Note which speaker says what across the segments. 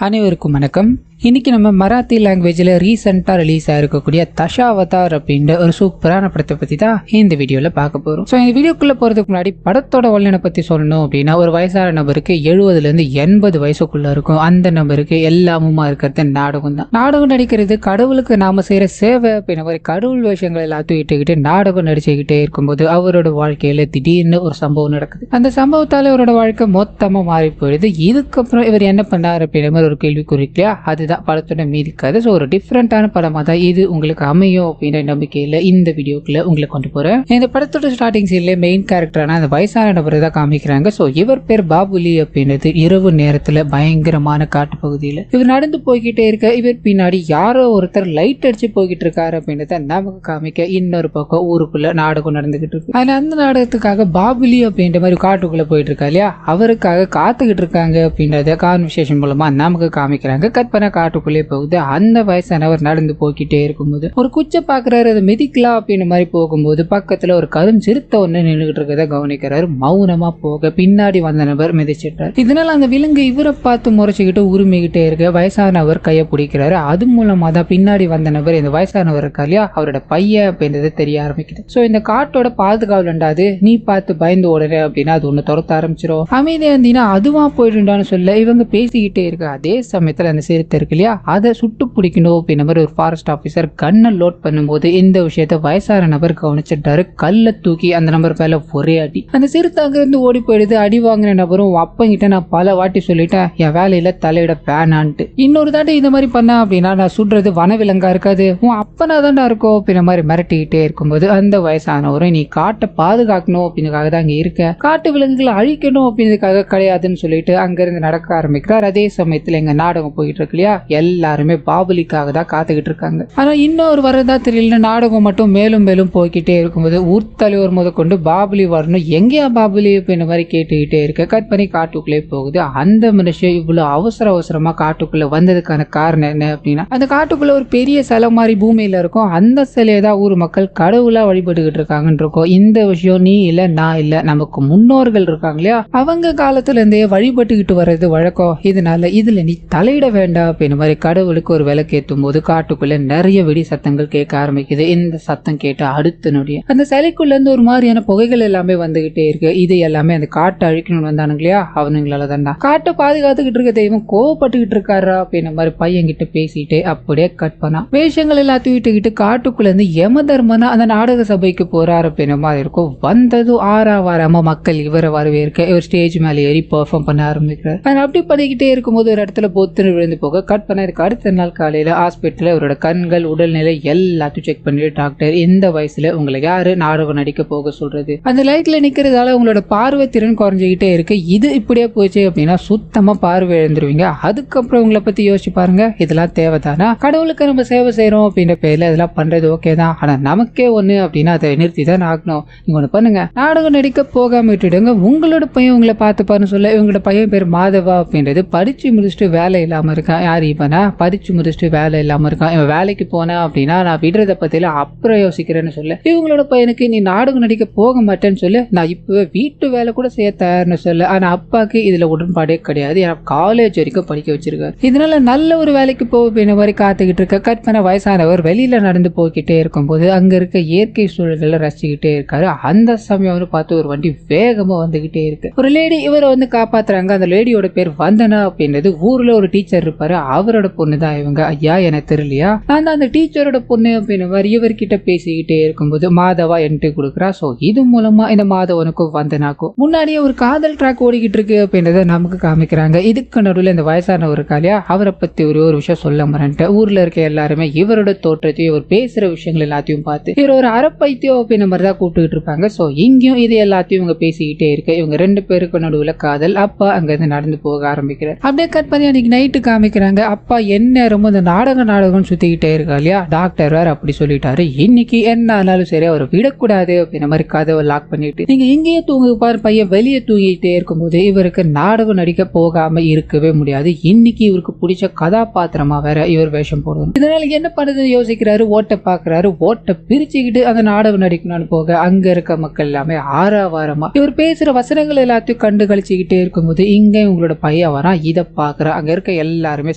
Speaker 1: அனைவருக்கும் வணக்கம். இன்னைக்கு நம்ம மராத்தி லாங்குவேஜில் ரீசெண்டாக ரிலீஸ் ஆகிருக்கக்கூடிய தஷாவதார் அப்படின்ற ஒரு சூப்பரான படத்தை பற்றி தான் இந்த வீடியோவில் பார்க்க போகிறோம். ஸோ இந்த வீடியோக்குள்ளே போகிறதுக்கு முன்னாடி படத்தோட வல்லனை பற்றி சொல்லணும் அப்படின்னா, ஒரு வயசான நபருக்கு 70லேருந்து 80 வயசுக்குள்ளே இருக்கும். அந்த நபருக்கு எல்லாமுமா இருக்கிறது நாடகம் தான். நாடகம் நடிக்கிறது கடவுளுக்கு நாம செய்கிற சேவை அப்படின்ற மாதிரி கடவுள் விஷயங்கள் எல்லாத்தையும் இட்டுக்கிட்டு நாடகம் நடிச்சுக்கிட்டே இருக்கும்போது அவரோட வாழ்க்கையில் திடீர்னு ஒரு சம்பவம் நடக்குது. அந்த சம்பவத்தால் அவரோட வாழ்க்கை மொத்தமாக மாறி போயிடுது. இதுக்கப்புறம் இவர் என்ன பண்ணார் அப்படின்ற மாதிரி ஒரு கேள்வி குறிக்கலையா, அதுதான் படத்தோட மீதி கதை. ஸோ ஒரு டிஃப்ரெண்டான படமாக தான் இது உங்களுக்கு அமையும் அப்படின்ற நம்பிக்கையில் இந்த வீடியோக்குள்ள உங்களை கொண்டு போறேன். இந்த படத்தோட ஸ்டார்டிங் சீன்ல மெயின் கேரக்டரான அந்த வயசான நபரை தான் காமிக்கிறாங்க. ஸோ இவர் பேர் பாபுலி அப்படின்றது. இரவு நேரத்தில் பயங்கரமான காட்டு பகுதியில் இவர் நடந்து போய்கிட்டே இருக்க, இவர் பின்னாடி யாரோ ஒருத்தர் லைட் அடிச்சு போய்கிட்டு இருக்காரு அப்படின்றத நமக்கு காமிக்க, இன்னொரு பக்கம் ஊருக்குள்ள நாடகம் நடந்துகிட்டு இருக்கு. அதில் அந்த நாடகத்துக்காக பாபுலி அப்படின்ற மாதிரி காட்டுக்குள்ள போயிட்டு இருக்கா இல்லையா, அவருக்காக காத்துக்கிட்டு இருக்காங்க அப்படின்றத கான்வர்சேஷன் மூலமா நமக்கு காமிக்கிறாங்க. கட் பண்ண காட்டுக்குள்ளே போகுது. அந்த வயசானவர் நடந்து போய்கிட்டே இருக்கும்போது ஒரு குச்சை பாக்குறாரு, அதை மிதிக்கலாம் அப்படின்னு மாதிரி போகும்போது பக்கத்துல ஒரு கருஞ்சிறுத்தை ஒண்ணு நின்றுகிட்டு இருக்கத கவனிக்கிறாரு. மௌனமா போக பின்னாடி வந்த நபர் மிதிச்சிட்டார். இதனால அந்த விலங்கு இவரை பார்த்து முறைச்சுக்கிட்டு உரிமைகிட்டே இருக்க வயசானவர் கையை பிடிக்கிறாரு. அது மூலமா தான் பின்னாடி வந்த நபர் இந்த வயசானவர் இருக்கா இல்லையா, அவரோட பையன் அப்படின்றது தெரிய ஆரம்பிக்குது. சோ இந்த காட்டோட பாதுகாவலண்டாது நீ பார்த்து பயந்து ஓடுற அப்படின்னா அது ஒண்ணு துரத்த ஆரம்பிச்சிடும். அமைதியா இருந்தீங்கன்னா அதுவா போயிடுண்டான்னு சொல்ல இவங்க பேசிக்கிட்டே இருக்கு. அதே சமயத்துல அந்த சிறுத்தை இருக்கு இல்லையா, அதை சுட்டு பிடிக்கணும் அப்படின்ற மாதிரி ஒரு ஃபாரஸ்ட் ஆஃபீஸர் கண்ணை லோட் பண்ணும்போது இந்த விஷயத்த வயசான நபர் கவனிச்சிட்டாரு. கல்லை தூக்கி அந்த நபர் மேல ஒரே அடி. அந்த சிறுத்தை அங்கிருந்து ஓடி போயிடுது. அடி வாங்கின நபரும் அப்பங்கிட்ட நான் பல வாட்டி சொல்லிட்டேன் என் வேலையில தலையிட பேனான்ட்டு, இன்னொரு தாட்டி இந்த மாதிரி பண்ண அப்படின்னா நான் சுடுறது வனவிலங்கா இருக்காது, உன் அப்பனா தான்டா இருக்கும் அப்படின்ற மாதிரி மிரட்டிக்கிட்டே இருக்கும்போது அந்த வயசானவரும் நீ காட்டை பாதுகாக்கணும் அப்படின்றதுக்காக தான் அங்க இருக்க, காட்டு விலங்குகளை அழிக்கணும் அப்படின்றதுக்காக கிடையாதுன்னு சொல்லிட்டு அங்கிருந்து நடக்க ஆரம்பிக்கிறார். அதே சமயத்துல எங்க நாடகம் போயிட்டு இருக்கு இல்லையா, எல்லாருமே பாபுலிக்காக தான் காத்துக்கிட்டு இருக்காங்க. ஆனா இன்னொரு வரதா தெரியல, நாடகம் மட்டும் மேலும் மேலும் போய்கிட்டே இருக்கும்போது ஊர் தலைவர் முத கொண்டு பாபுலி வரணும், எங்கேயா பாபுலி அப்படின்ற மாதிரி கேட்டுக்கிட்டே இருக்க. கட் பண்ணி காட்டுக்குள்ளே போகுது. அந்த மனுஷன் இவ்வளவு அவசரமா காட்டுக்குள்ள வந்ததுக்கான காரணம் என்ன அப்படின்னா, அந்த காட்டுக்குள்ள ஒரு பெரிய சிலை மாதிரி பூமியில இருக்கும். அந்த சிலையை தான் ஊர் மக்கள் கடவுளா வழிபட்டுக்கிட்டு இருக்காங்கன்னு இருக்கும். இந்த விஷயம் நீ இல்ல நான் இல்ல, நமக்கு முன்னோர்கள் இருக்காங்க இல்லையா, அவங்க காலத்துல இருந்தே வழிபட்டுக்கிட்டு வர்றது வழக்கம். இதனால இதுல நீ தலையிட வேண்டாம் அப்படின்னு மாதிரி கடவுளுக்கு ஒரு விளக்கு ஏற்றும் போது காட்டுக்குள்ள நிறைய வெடி சத்தங்கள் கேட்க ஆரம்பிக்குது. இந்த சத்தம் கேட்டு அடுத்த நொடிய அந்த சிலைக்குள்ள இருந்து ஒரு மாதிரியான புகைகள் எல்லாமே வந்துகிட்டே இருக்கு. இது எல்லாமே அந்த காட்டை அழிக்கணும்னு வந்தானுங்க இல்லையா, அவனுங்களால தான்டா. காட்டை பாதுகாத்துக்கிட்டு இருக்க தெய்வம் கோவப்பட்டுக்கிட்டு இருக்காரா அப்படின்ற மாதிரி பையன் கிட்ட பேசிட்டு அப்படியே கட் பண்ணா. வேஷங்கள் எல்லாத்தையும் விட்டுக்கிட்டு காட்டுக்குள்ள இருந்து யமதர்மனா அந்த நாடக சபைக்கு போறாரு அப்படின்ற மாதிரி இருக்கும். வந்ததும் ஆறாவாரமா மக்கள் இவரை வரவேற்க இவர் ஸ்டேஜ் மேல ஏறி பெர்ஃபார்ம் பண்ண ஆரம்பிக்கிறார். அப்படி பண்ணிக்கிட்டே இருக்கும்போது ஒரு இடத்துல பொத்துன்னு விழுந்து போக கட் பண்ண இதுக்கு அடுத்த நாள் காலையில ஹாஸ்பிட்டல்ல இவரோட கண்கள் உடல்நிலை எல்லாத்தையும் செக் பண்ணிட்டு டாக்டர் இந்த வயசுல உங்களை யாரு நாடகம் நடிக்க போக சொல்றது, அந்த லைட்ல நிக்கிறதால உங்களோட பார்வை திறன் குறைஞ்சிக்கிட்டே இருக்கு, இது இப்படியே போச்சு அப்படின்னா சுத்தமா பார்வை இழந்துருவீங்க, அதுக்கப்புறம் உங்களை பத்தி யோசிச்சு பாருங்க, இதெல்லாம் தேவைதானா, கடவுளுக்கு நம்ம சேவை செய்யறோம் அப்படின்ற பேர்ல இதெல்லாம் பண்றது ஓகே தான், ஆனா நமக்கே ஒண்ணு அப்படின்னா அதை நிறுத்தி தான் ஆகணும், நீங்க ஒண்ணு பண்ணுங்க, நாடகம் நடிக்க போகாம விட்டுடுங்க, உங்களோட பையன் உங்களை பார்த்துப்பாருன்னு சொல்ல இவங்களோட பையன் பேர் மாதவா அப்படின்றது. படிச்சு முடிச்சுட்டு வேலை இல்லாம இருக்கான். யார் இவனா, படிச்சு முடிச்சுட்டு வேலை இல்லாம இருக்கான், இவன் வேலைக்கு போனா அப்படின்னா நான் விடுறத பத்தில அப்புறம் யோசிக்கிறேன்னு சொல்ல இவங்களோட பையனுக்கு நீ நாடகம் நடிக்க போக மாட்டேன்னு சொல்லு, நான் இப்பவே வீட்டு வேலை கூட செய்ய தயார்னு சொல்ல. ஆனா அப்பாக்கு இதுல உடன்பாடே கிடையாது, காலேஜ் வரைக்கும் படிக்க வச்சிருக்காரு, இதனால நல்ல ஒரு வேலைக்கு போக மாதிரி காத்துக்கிட்டு இருக்க. கட் பண்ண வயசானவர் வெளியில நடந்து போய்கிட்டே இருக்கும்போது அங்க இருக்க இயற்கை சூழல்களை ரசிச்சுக்கிட்டே இருக்காரு. அந்த சமயம் பார்த்து ஒரு வண்டி வேகமா வந்துகிட்டே இருக்கு. ஒரு லேடி இவரை வந்து காப்பாத்துறாங்க. அந்த லேடியோட பேர் வந்தனா அப்படின்றது. ஊர்ல ஒரு டீச்சர் இருப்பாரு, அவரோட பொண்ணு தான் இவங்க. ஐயா எனக்கு தெரியலையா, நான் தான் அந்த டீச்சரோட பொண்ணு அப்படின்னு மாதிரி இவர்கிட்ட பேசிக்கிட்டே இருக்கும்போது மாதவா என்ட்ரி கொடுக்குறா. சோ இது மூலமா இந்த மாதவனுக்கும் வந்தனாக்கும் முன்னாடியே ஒரு காதல் ட்ராக் ஓடிக்கிட்டு இருக்கு அப்படின்றத நமக்கு காமிக்கிறாங்க. இதுக்கு நடுவில் இந்த வயசானவர் இருக்கா இல்லையா, அவரை பத்தி ஒரு விஷயம் சொல்ல மறந்துட்டேன். ஊர்ல இருக்க எல்லாருமே இவரோட தோற்றத்தையும் இவர் பேசுற விஷயங்கள் எல்லாத்தையும் பார்த்து இவர் ஒரு அறப்பைத்தியம் அப்படின்ற மாதிரி தான் கூப்பிட்டுக்கிட்டு இருப்பாங்க. சோ இங்கேயும் இது எல்லாத்தையும் இவங்க பேசிக்கிட்டே இருக்க இவங்க ரெண்டு பேருக்கு நடுவில் காதல். அப்பா அங்க இருந்து நடந்து போக ஆரம்பிக்கிறார். அப்படியே கட் பண்ணி அன்னைக்கு நைட்டு காமிக்கிறாங்க. அப்பா எந்நேரமும் இந்த நாடகம் சுத்திக்கிட்டே இருக்கா இல்லையா, டாக்டர் வேற அப்படி சொல்லிட்டாரு, இன்னைக்கு என்ன ஆனாலும் சரி அவரை விடக்கூடாது அப்படின்ற மாதிரி கதவை லாக் பண்ணிட்டு நீங்க இங்கேயே தூங்கு பாரு, பையன் வெளியே தூங்கிட்டே இருக்கும்போது இவருக்கு நாடகம் நடிக்க போகாம இருக்கவே முடியாது. இன்னைக்கு இவருக்கு பிடிச்ச கதாபாத்திரமா வேற இவர் வேஷம் போடணும். இதனால என்ன பண்ணுறதுன்னு யோசிக்கிறாரு. ஓட்டை பாக்குறாரு. ஓட்டை பிரிச்சுக்கிட்டு அந்த நாடகம் நடிக்கணும்னு போக அங்க இருக்க மக்கள் எல்லாமே ஆறாவாரமா இவர் பேசுற வசனங்கள் எல்லாத்தையும் கண்டு கழிச்சுக்கிட்டே இருக்கும்போது இங்க உங்களோட பையன் வரான். இதை பாக்குற அப்புறம் அங்க இருக்க எல்லாருமே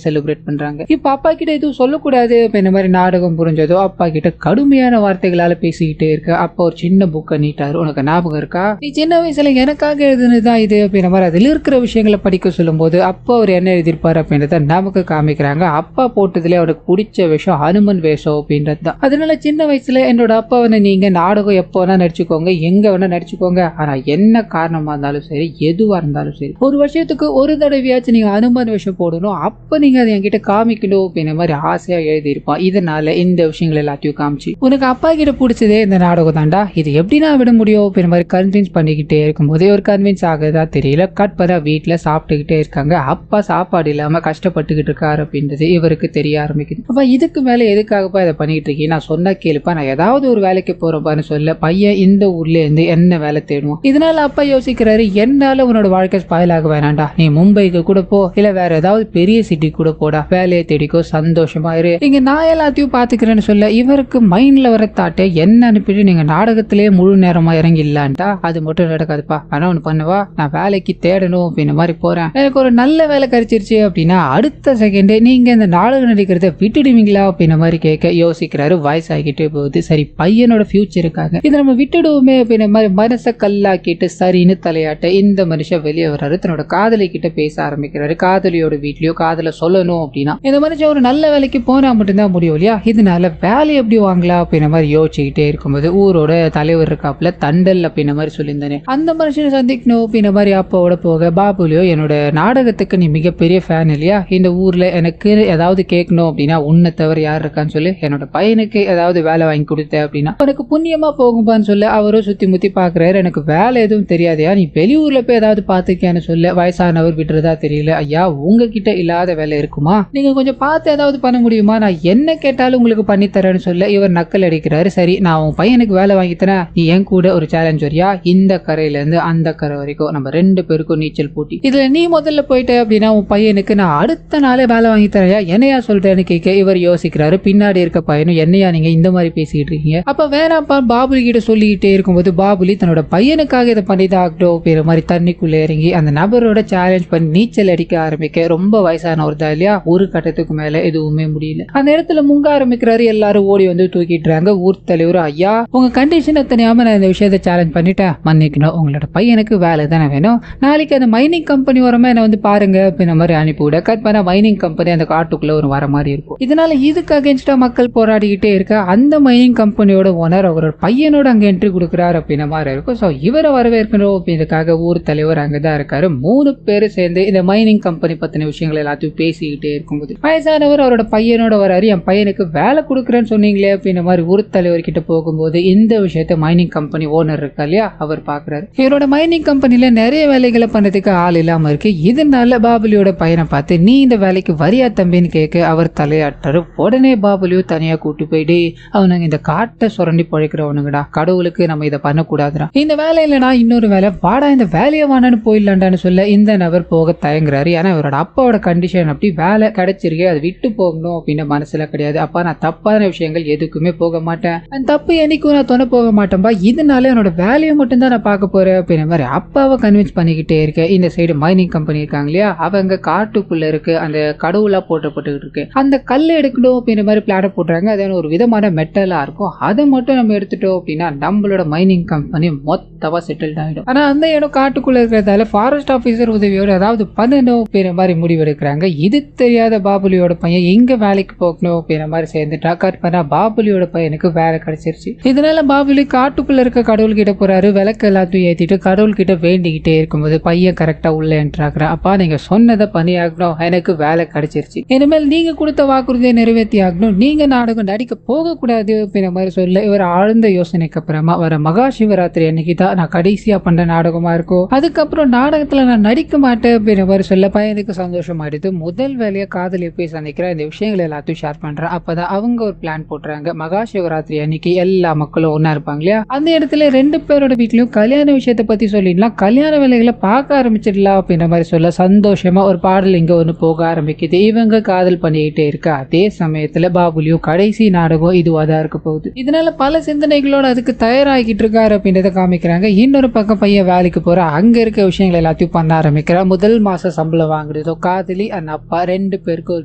Speaker 1: செலிப்ரேட் பண்றாங்க. இப்ப அப்பா கிட்ட எதுவும் சொல்லக்கூடாது இந்த மாதிரி நாடகம் புரிஞ்சதோ அப்பா கிட்ட கடுமையான வார்த்தைகளால பேசிக்கிட்டே இருக்க. அப்ப ஒரு சின்ன புக்கை நீட்டாரு. உனக்கு ஞாபகம் இருக்கா, நீ சின்ன வயசுல எனக்காக எழுதுனதுதான் இது அப்படின்ற மாதிரி அதுல இருக்கிற விஷயங்களை படிக்க சொல்லும் போது அப்பா அவர் என்ன எழுதியிருப்பாரு அப்படின்றத நமக்கு காமிக்கிறாங்க. அப்பா போட்டதுல அவருக்கு பிடிச்ச விஷயம் ஹனுமன் வேஷம் அப்படின்றது தான். அதனால சின்ன வயசுல என்னோட அப்பாவை நீங்க நாடகம் எப்போ வேணா நடிச்சுக்கோங்க, எங்க வேணா நடிச்சுக்கோங்க, ஆனா என்ன காரணமா இருந்தாலும் சரி, எதுவா இருந்தாலும் சரி, ஒரு வருஷத்துக்கு ஒரு தடவையாச்சும் நீங்க ஹனுமன் வேஷம் போடணும், அப்ப நீங்க அதை என்கிட்ட காமிக்கணும் அப்படின்ற மாதிரி ஆசையா எழுதியிருப்பான். இதனால இந்த விஷயங்கள் எல்லாத்தையும் காமிச்சு உனக்கு அப்பா கிட்ட பிடிச்சதே இந்த நாடகம் தாண்டா, இது எப்படின்னா விட முடியும் அப்படின்ற மாதிரி கன்வின்ஸ் பண்ணிக்கிட்டே இருக்கும்போது ஒரு கன்வின்ஸ் ஆகுதா தெரியல. கட் பண்ண வீட்டுல சாப்பிட்டுக்கிட்டே இருக்காங்க. அப்பா சாப்பாடு இல்லாம கஷ்டப்பட்டுக்கிட்டு இருக்காரு அப்படின்றது இவருக்கு தெரிய ஆரம்பிக்குது. அப்ப இதுக்கு மேல எதுக்காகப்பா இதை பண்ணிட்டு இருக்கீங்க, நான் சொன்னா கேளுப்பா, நான் ஏதாவது ஒரு வேலைக்கு போறப்பான்னு சொல்ல பையன் இந்த ஊர்ல இருந்து என்ன வேலை தேடுவோம். இதனால அப்பா யோசிக்கிறாரு, என்னால உன்னோட வாழ்க்கை ஸ்பாயில் ஆக வேணாண்டா, நீ மும்பைக்கு கூட போ, இல்ல வேற ஏதாவது பெரிய சிட்டி கூட போடா, வேலையை தேடிக்கோ, சந்தோஷமா இரு, இங்க நான் எல்லாத்தையும் பாத்துக்கிறேன்னு சொல்ல இவருக்கு மைண்ட்ல வர தாட்டை என்ன அனுப்பிட்டு நீங்க நாடகத்திலேயே முழு நேரமா இறங்கிடலான்டா, அது மட்டும் நடக்காதுப்பா. ஆனா ஒண்ணு பண்ணுவா, நான் வேலைக்கு தேடணும் அப்படின்ற மாதிரி போறேன், எனக்கு ஒரு நல்ல வேலை கிடைச்சிருச்சு அப்படின்னா அடுத்த செகண்டே நீங்க இந்த நாடகம் நடிக்கிறத விட்டுடுவீங்களா அப்படின்ற மாதிரி கேட்க யோசிக்கிறாரு. வயசாகிட்டே போகுது. சரி பையனோட ஃபியூச்சருக்காக இதை நம்ம விட்டுடுவோமே அப்படின்ற மாதிரி மனசை கல்லாக்கிட்டு சரின்னு தலையாட்ட இந்த மனுஷன் வெளியே வர்றாரு. தன்னோட காதலி கிட்ட பேச ஆரம்பிக்கிறாரு. காதலியோட வீட்லயோ காதல சொல்லணும் அப்படின்னா இந்த மனுஷன் ஒரு நல்ல வேலைக்கு போனா மட்டும்தான் முடியும் இல்லையா, இதனால வேலை எப்படி வாங்கலாம் அப்படின்ற மாதிரி யோசிச்சுக்கிட்டே இருக்கும்போது ஊரோட தலைவர் இருக்காப்புல தண்டல் அப்படின்ற மாதிரி சொல்லியிருந்தானே, அந்த மனுஷனை சந்திக்கணும் அப்படின்ற மாதிரி அப்பாவோட போக பாபுலியோ என்னோட நாடகத்துக்கு நீ மிகப்பெரிய ஃபேன் இல்லையா, இந்த ஊர்ல எனக்கு ஏதாவது கேட்கணும் அப்படின்னா உன்னை தவிர யார் இருக்கான்னு சொல்லி என்னோட பையனுக்கு ஏதாவது வேலை வாங்கி கொடுத்த அப்படின்னா உனக்கு புண்ணியமா போகும்பான்னு சொல்ல அவரும் சுத்தி முத்தி பாக்குறாரு. எனக்கு வேலை எதுவும் தெரியாதையா, நீ வெளியூர்ல போய் ஏதாவது பாத்துக்கியான்னு சொல்ல வயசானவர் விடுறதா தெரியல. ஐயா உங்ககிட்ட இல்லாத வேலை இருக்குமா, நீங்க கொஞ்சம் பார்த்து ஏதாவது பண்ண முடியுமா, நான் என்ன கேட்டாலும் உங்களுக்கு பண்ணி தரேன்னு சொல்ல இவர் நக்கல் அடிக்கிறாரு. சரி நான் உன் பையனுக்கு வேலை வாங்கி தரேன், நீ என் கூட ஒரு சேலஞ்ச் வரியா, இந்த கரையில இருந்து அந்த கரை வரைக்கும் நம்ம 2 பேருக்கும் நீச்சல் போட்டி, இதுல நீ முதல்ல போயிட்ட அப்படின்னா உன் பையனுக்கு நான் அடுத்த நாளே வேலை வாங்கி தரையா, என்னையா சொல்றேன்னு கேட்க இவர் யோசிக்கிறாரு. பின்னாடி இருக்க பையனும் என்னையா நீங்க இந்த மாதிரி பேசிக்கிட்டு இருக்கீங்க, அப்ப வேணாப்பா பாபுலி கிட்ட சொல்லிக்கிட்டே இருக்கும்போது பாபுலி தன்னோட பையனுக்காக இதை பண்ணிதான் ஆகட்டும் அப்படின்ற மாதிரி தண்ணிக்குள்ள இறங்கி அந்த நபரோட சேலஞ்ச் பண்ணி நீச்சல் அடிக்க ஆரம்பிக்க ரொம்ப வயசானவர் தான் இல்லையா, ஒரு கட்டத்துக்கு மேல எதுவுமே முடியல. அந்த இடத்துல முங்க ஆரம்பிக்கிறாரு. எல்லாரும் ஓடி வந்து தூக்கிட்டுறாங்க. ஊர் தலைவர், ஐயா உங்க கண்டிஷனை தெரியாம நான் இந்த விஷயத்தை சேலஞ்ச் பண்ணிட்டேன், மன்னிக்கணும், உங்களோட பையனுக்கு வேலை தானே வேணும், நாளைக்கு அந்த மைனிங் கம்பெனி வரமா என்ன வந்து பாருங்க அப்படின்ற மாதிரி அனுப்பிவிட. கட் பண்ண மைனிங் கம்பெனி அந்த காட்டுக்குள்ள ஒரு வர மாதிரி இருக்கும். இதனால இதுக்கு அகேன்ஸ்டா மக்கள் போராடிக்கிட்டே இருக்க அந்த மைனிங் கம்பெனியோட ஓனர் அவரோட பையனோட அங்க என்ட்ரி கொடுக்குறாரு அப்படின்ற மாதிரி இருக்கும். ஸோ இவரை வரவேற்கணும் அப்படின்றதுக்காக ஊர் தலைவர் அங்கதான் இருக்காரு. 3 பேர் சேர்ந்து இந்த மைனிங் கம்பெனி பத்தின விஷயங்கள் எல்லாத்தையும் பேசிக்கிட்டே இருக்கும்போது வயசானவர் அவரோட பையனோட வராரு. என் பையனுக்கு வேலை கொடுக்குறேன்னு சொன்னீங்களே அப்படின்ற மாதிரி ஊர் தலைவர் கிட்ட போகும்போது இந்த விஷயத்த மைனிங் கம்பெனி ஓனர் இருக்கா இல்லையா அவர் பாக்குறாரு. இவரோட மைனிங் கம்பெனில நிறைய வேலைகளை பண்றதுக்கு ஆள் இல்லாம இருக்கு. இதனால பாபுலியோட பையனை பார்த்து நீ இந்த வேலைக்கு வரியா தம்பின்னு கேட்க அவர் தலையாட்டாரு. உடனே பாபுலியோ தனியா கூட்டு போயிட்டு அவனுங்க இந்த காட்டை சுரண்டி பழைக்கிறவனுங்கடா, கடவுளுக்கு நம்ம இதை பண்ணக்கூடாதுடா, இந்த வேலை இல்லைனா இன்னொரு வேலை, வாடா இந்த வேலையை வாடான்னு போயிடலாண்டான்னு சொல்ல இந்த நபர் போக தயங்குறாரு. ஏன்னா இவரோட அப்பாவோட கண்டிஷன் அப்படி, வேலை கிடைச்சிருக்கு அது விட்டு போகணும் அப்படின்னு மனசுல கிடையாது. அப்பா நான் தப்பான விஷயங்கள் எதுக்குமே போக மாட்டேன், அந்த தப்பு என்னைக்கும் நான் தொண போக மாட்டேன்பா, இதனால என்னோட வேலையை மட்டும் தான் நான் பார்க்க போறேன் அப்படின்ற மாதிரி அப்பாவை கன்வின்ஸ் பண்ணிக்கிட்டே இருக்கேன். இந்த சைடு மைனிங் கம்பெனி இருக்காங்க இல்லையா, அவங்க காட்டுக்குள்ள இருக்கு அந்த கடவுளா போட்டப்பட்டுக்கிட்டு இருக்கு, அந்த கல்லை எடுக்கணும் அப்படின்ற மாதிரி பிளான போடுறாங்க. அது ஒரு விதமான மெட்டலா இருக்கும், அதை மட்டும் நம்ம எடுத்துட்டோம் அப்படின்னா நம்மளோட மைனிங் கம்பெனி மொத்தமா செட்டில்ட் ஆகிடும். ஆனா அந்த இடம் காட்டுக்குள்ள இருக்கிறதால ஃபாரஸ்ட் ஆபீசர் உதவியோட ஏதாவது பண்ணணும் அப்படின்ற மாதிரி முடிவெடுக்கிறாங்க. இது தெரியாத பாபுலியோட பையன் எங்க வேலைக்கு போகணும் அப்படின்ற மாதிரி சேர்ந்துட்டா. கட் பண்ணா பாபுலியோட பையனுக்கு வேலை கிடைச்சிருச்சு. இதனால பாபுலி காட்டுக்குள்ள இருக்க கடவுள் கிட்ட போறாரு. விளக்கு எல்லாத்தையும் ஏத்திட்டு கடவுள் கிட்ட வேண்டிக்கிட்டே இருக்கும்போது பையன் கரெக்டா உள்ள என்ட்ராக்குற. அப்பா நீங்க சொன்னதை பண்ணி ஆகணும், எனக்கு வேலை கிடைச்சிருச்சு, இனிமேல் நீங்க கொடுத்த வாக்குறுதியை நிறைவேற்றி ஆகணும், நீங்க நாடகம் நடிக்க போக கூடாது அப்படின்ற மாதிரி சொல்ல இவர் ஆழ்ந்த யோசனைக்கு அப்புறமா வர மகா சிவராத்திரி அன்னைக்கு தான் நான் கடைசியா பண்ற நாடகமா இருக்கும், அதுக்கப்புறம் நாடகத்துல நான் நடிக்க மாட்டேன் அப்படின்ற மாதிரி சொல்ல பையனுக்கு சந்தோஷமாயிடுது. முதல் வேலையா காதலியை போய் சந்திக்கிற இந்த விஷயங்களை எல்லாத்தையும் ஷேர் பண்றேன். அப்பதான் அவங்க ஒரு பிளான் போட்டுறாங்க. மகா சிவராத்திரி அன்னைக்கு எல்லா மக்களும் ஒன்னா இருப்பாங்க இல்லையா, அந்த இடத்துல 2 பேரோட வீட்லயும் கல்யாண விஷயத்தை பத்தி சொல்லிடலாம், கல்யாண வேலைகளை பார்க்க ஆரம்பிச்சிடலாம் அப்படின்ற மாதிரி சொல்ல சந்தோஷமா ஒரு பாடல் இங்க ஒண்ணு போக ஆரம்பிக்குது. இவங்க காதல் பண்ணிக்கிட்டே இருக்க அதே சமயத்துல பாபுலியும் கடைசி நாடகம் இதுவா தான் இருக்க போகுது. இதனால பல சிந்தனைகளோட அதுக்கு தயாராகிட்டு இருக்காரு அப்படின்றத காமிக்கிறாங்க. இன்னொரு பக்கம் பையன் வேலைக்கு போற, அங்க இருக்க விஷயங்கள் எல்லாத்தையும் பண்ண ஆரம்பிக்கிறான். முதல் மாசம் சம்பளம் வாங்குறது ஏதோ காதலி அந்த அப்பா 2 பேருக்கு ஒரு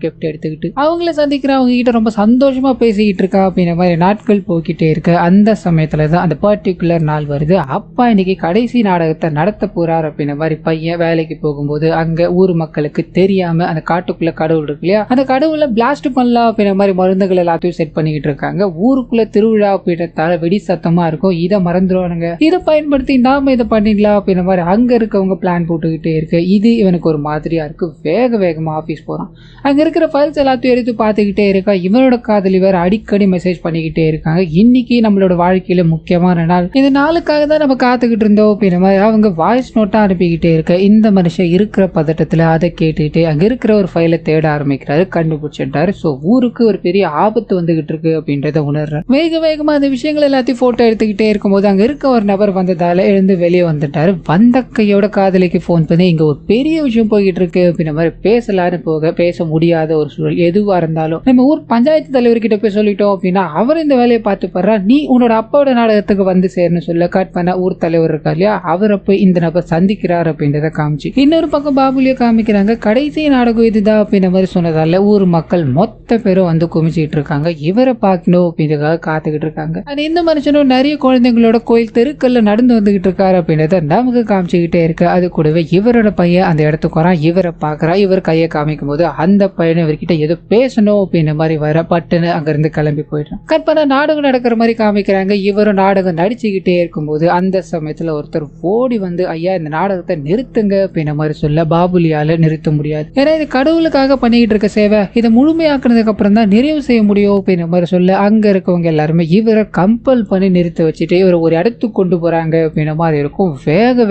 Speaker 1: கிஃப்ட் எடுத்துக்கிட்டு அவங்கள சந்திக்கிற அவங்க கிட்ட ரொம்ப சந்தோஷமா பேசிக்கிட்டு இருக்கா அப்படின்ற மாதிரி நாட்கள் போய்கிட்டே இருக்கு. அந்த சமயத்துல தான் அந்த பர்டிகுலர் நாள் வருது. அப்பா இன்னைக்கு கடைசி நாடகத்தை நடத்த போறார் அப்படின்ற மாதிரி பையன் வேலைக்கு போகும்போது அங்க ஊர் மக்களுக்கு தெரியாம அந்த காட்டுக்குள்ள கடவுள் இருக்கு இல்லையா, அந்த கடவுளை பிளாஸ்ட் பண்ணலாம் அப்படின்ற மாதிரி மருந்துகள் எல்லாத்தையும் செட் பண்ணிக்கிட்டு இருக்காங்க. ஊருக்குள்ள திருவிழா அப்படின்றதால வெடி சத்தமா இருக்கும். இதை மறந்துடுவானுங்க. இதை பயன்படுத்தி நாம இதை பண்ணிடலாம் அப்படின்ற மாதிரி அங்க இருக்கவங்க பிளான் போட்டுக்கிட்டே இருக்கு. இது இவனுக்கு ஒரு மாதிரியா இருக்கு. வேகமா ஆபீஸ் போறான். அங்க இருக்கிற ஃபைல்ஸ் எல்லாத்தையும் எடுத்து பார்த்துக்கிட்டே இருக்கா. இவனோட காதலி வேற அடிக்கடி மெசேஜ் பண்ணிக்கிட்டே இருக்காங்க. இன்னைக்கு நம்மளோட வாழ்க்கையில முக்கியமான நாள், இந்த நாளுக்காக தான் நம்ம காத்துக்கிட்டு இருந்தோம் அப்படின்ற மாதிரி அவங்க வாய்ஸ் நோட்டா அனுப்பிக்கிட்டே இருக்க. இந்த மனுஷன் இருக்கிற பதட்டத்துல அதை கேட்டுட்டு அங்க இருக்கிற ஒரு ஃபைலை தேட ஆரம்பிக்கிறாரு. கண்டுபிடிச்சிட்டாரு. ஸோ ஊருக்கு ஒரு பெரிய ஆபத்து வந்துகிட்டு இருக்கு அப்படின்றத உணர்றாரு. வேகமா அந்த விஷயங்கள் எல்லாத்தையும் போட்டோ எடுத்துக்கிட்டே இருக்கும்போது அங்க இருக்க ஒரு நபர் வந்ததால எழுந்து வெளியே வந்துட்டாரு. வந்த கையோட காதலிக்கு போன் பண்ணி இங்க ஒரு பெரிய விஷயம் போய்கிட்டு இருக்கு அப்படின்ற மாதிரி பேசலான்னு போக பேச முடியாத ஒரு சூழல். எதுவா இருந்தாலும் நம்ம ஊர் பஞ்சாயத்து தலைவர்கிட்ட போய் சொல்லிட்டோம் அப்படின்னா அவர் இந்த வேலையை பார்த்து பாரு, நீ உன்னோட அப்பாவோட நாடகத்துக்கு வந்து சேர்னு சொல்ல கட் பண்ண ஊர் தலைவர் இருக்கா இல்லையா, அவரை போய் இந்த நபர் சந்திக்கிறார் அப்படின்றத காமிச்சு இன்னொரு பக்கம் பாபுலியை காமிக்கிறாங்க. கடைசி நாடகம் இதுதான் அப்படின்ற மாதிரி சொன்னதால ஊர் மக்கள் மொத்த பேரும் வந்து குமிச்சிட்டு இருக்காங்க. இவரை பார்க்கணும் அப்படின்றதுக்காக காத்துக்கிட்டு இருக்காங்க. ஆனா இந்த மனுஷனும் நிறைய குழந்தைங்களோட கோயில் தெருக்கல்ல நடந்து வந்துகிட்டு இருக்காரு அப்படின்றத நமக்கு காமிச்சுக்கிட்டே இருக்கு. அது கூடவே இவரோட பையன் அந்த இடத்துக்கு வரான். இவரை பார்க்கறா. இவர் கையை காமிக்கும் போது அந்த பையனை இவர்கிட்ட ஏதோ பேசணும் அப்படின்ற மாதிரி வர பட்டுன்னு அங்கிருந்து கிளம்பி போயிட்டான். கற்பனை நாடகம் நடக்கிற மாதிரி காமிக்கிறாங்க. இவரும் நாடகம் நடிச்சுக்கிட்டே இருக்கும்போது அந்த சமயத்துல ஒருத்தர் ஓடி வந்து ஐயா இந்த நாடகத்தை நிறுத்துங்க அப்படின்ற மாதிரி சொல்ல பாபுலியால நிறுத்த முடியாது. ஏன்னா இது கடவுளுக்காக பண்ணிக்கிட்டு இருக்க சேவை, இதை முழுமையாக்குனதுக்கு அப்புறம் தான் நிறைவு செய்ய முடியும் அப்படின்ற மாதிரி சொல்ல அங்க இருக்கவங்க எல்லாருமே இவரை கம்பல் பண்ணி நிறுத்த வச்சுட்டு இவரை ஒரு இடத்துக்கு கொண்டு போறாங்க அப்படின்ற மாதிரி இருக்கும்.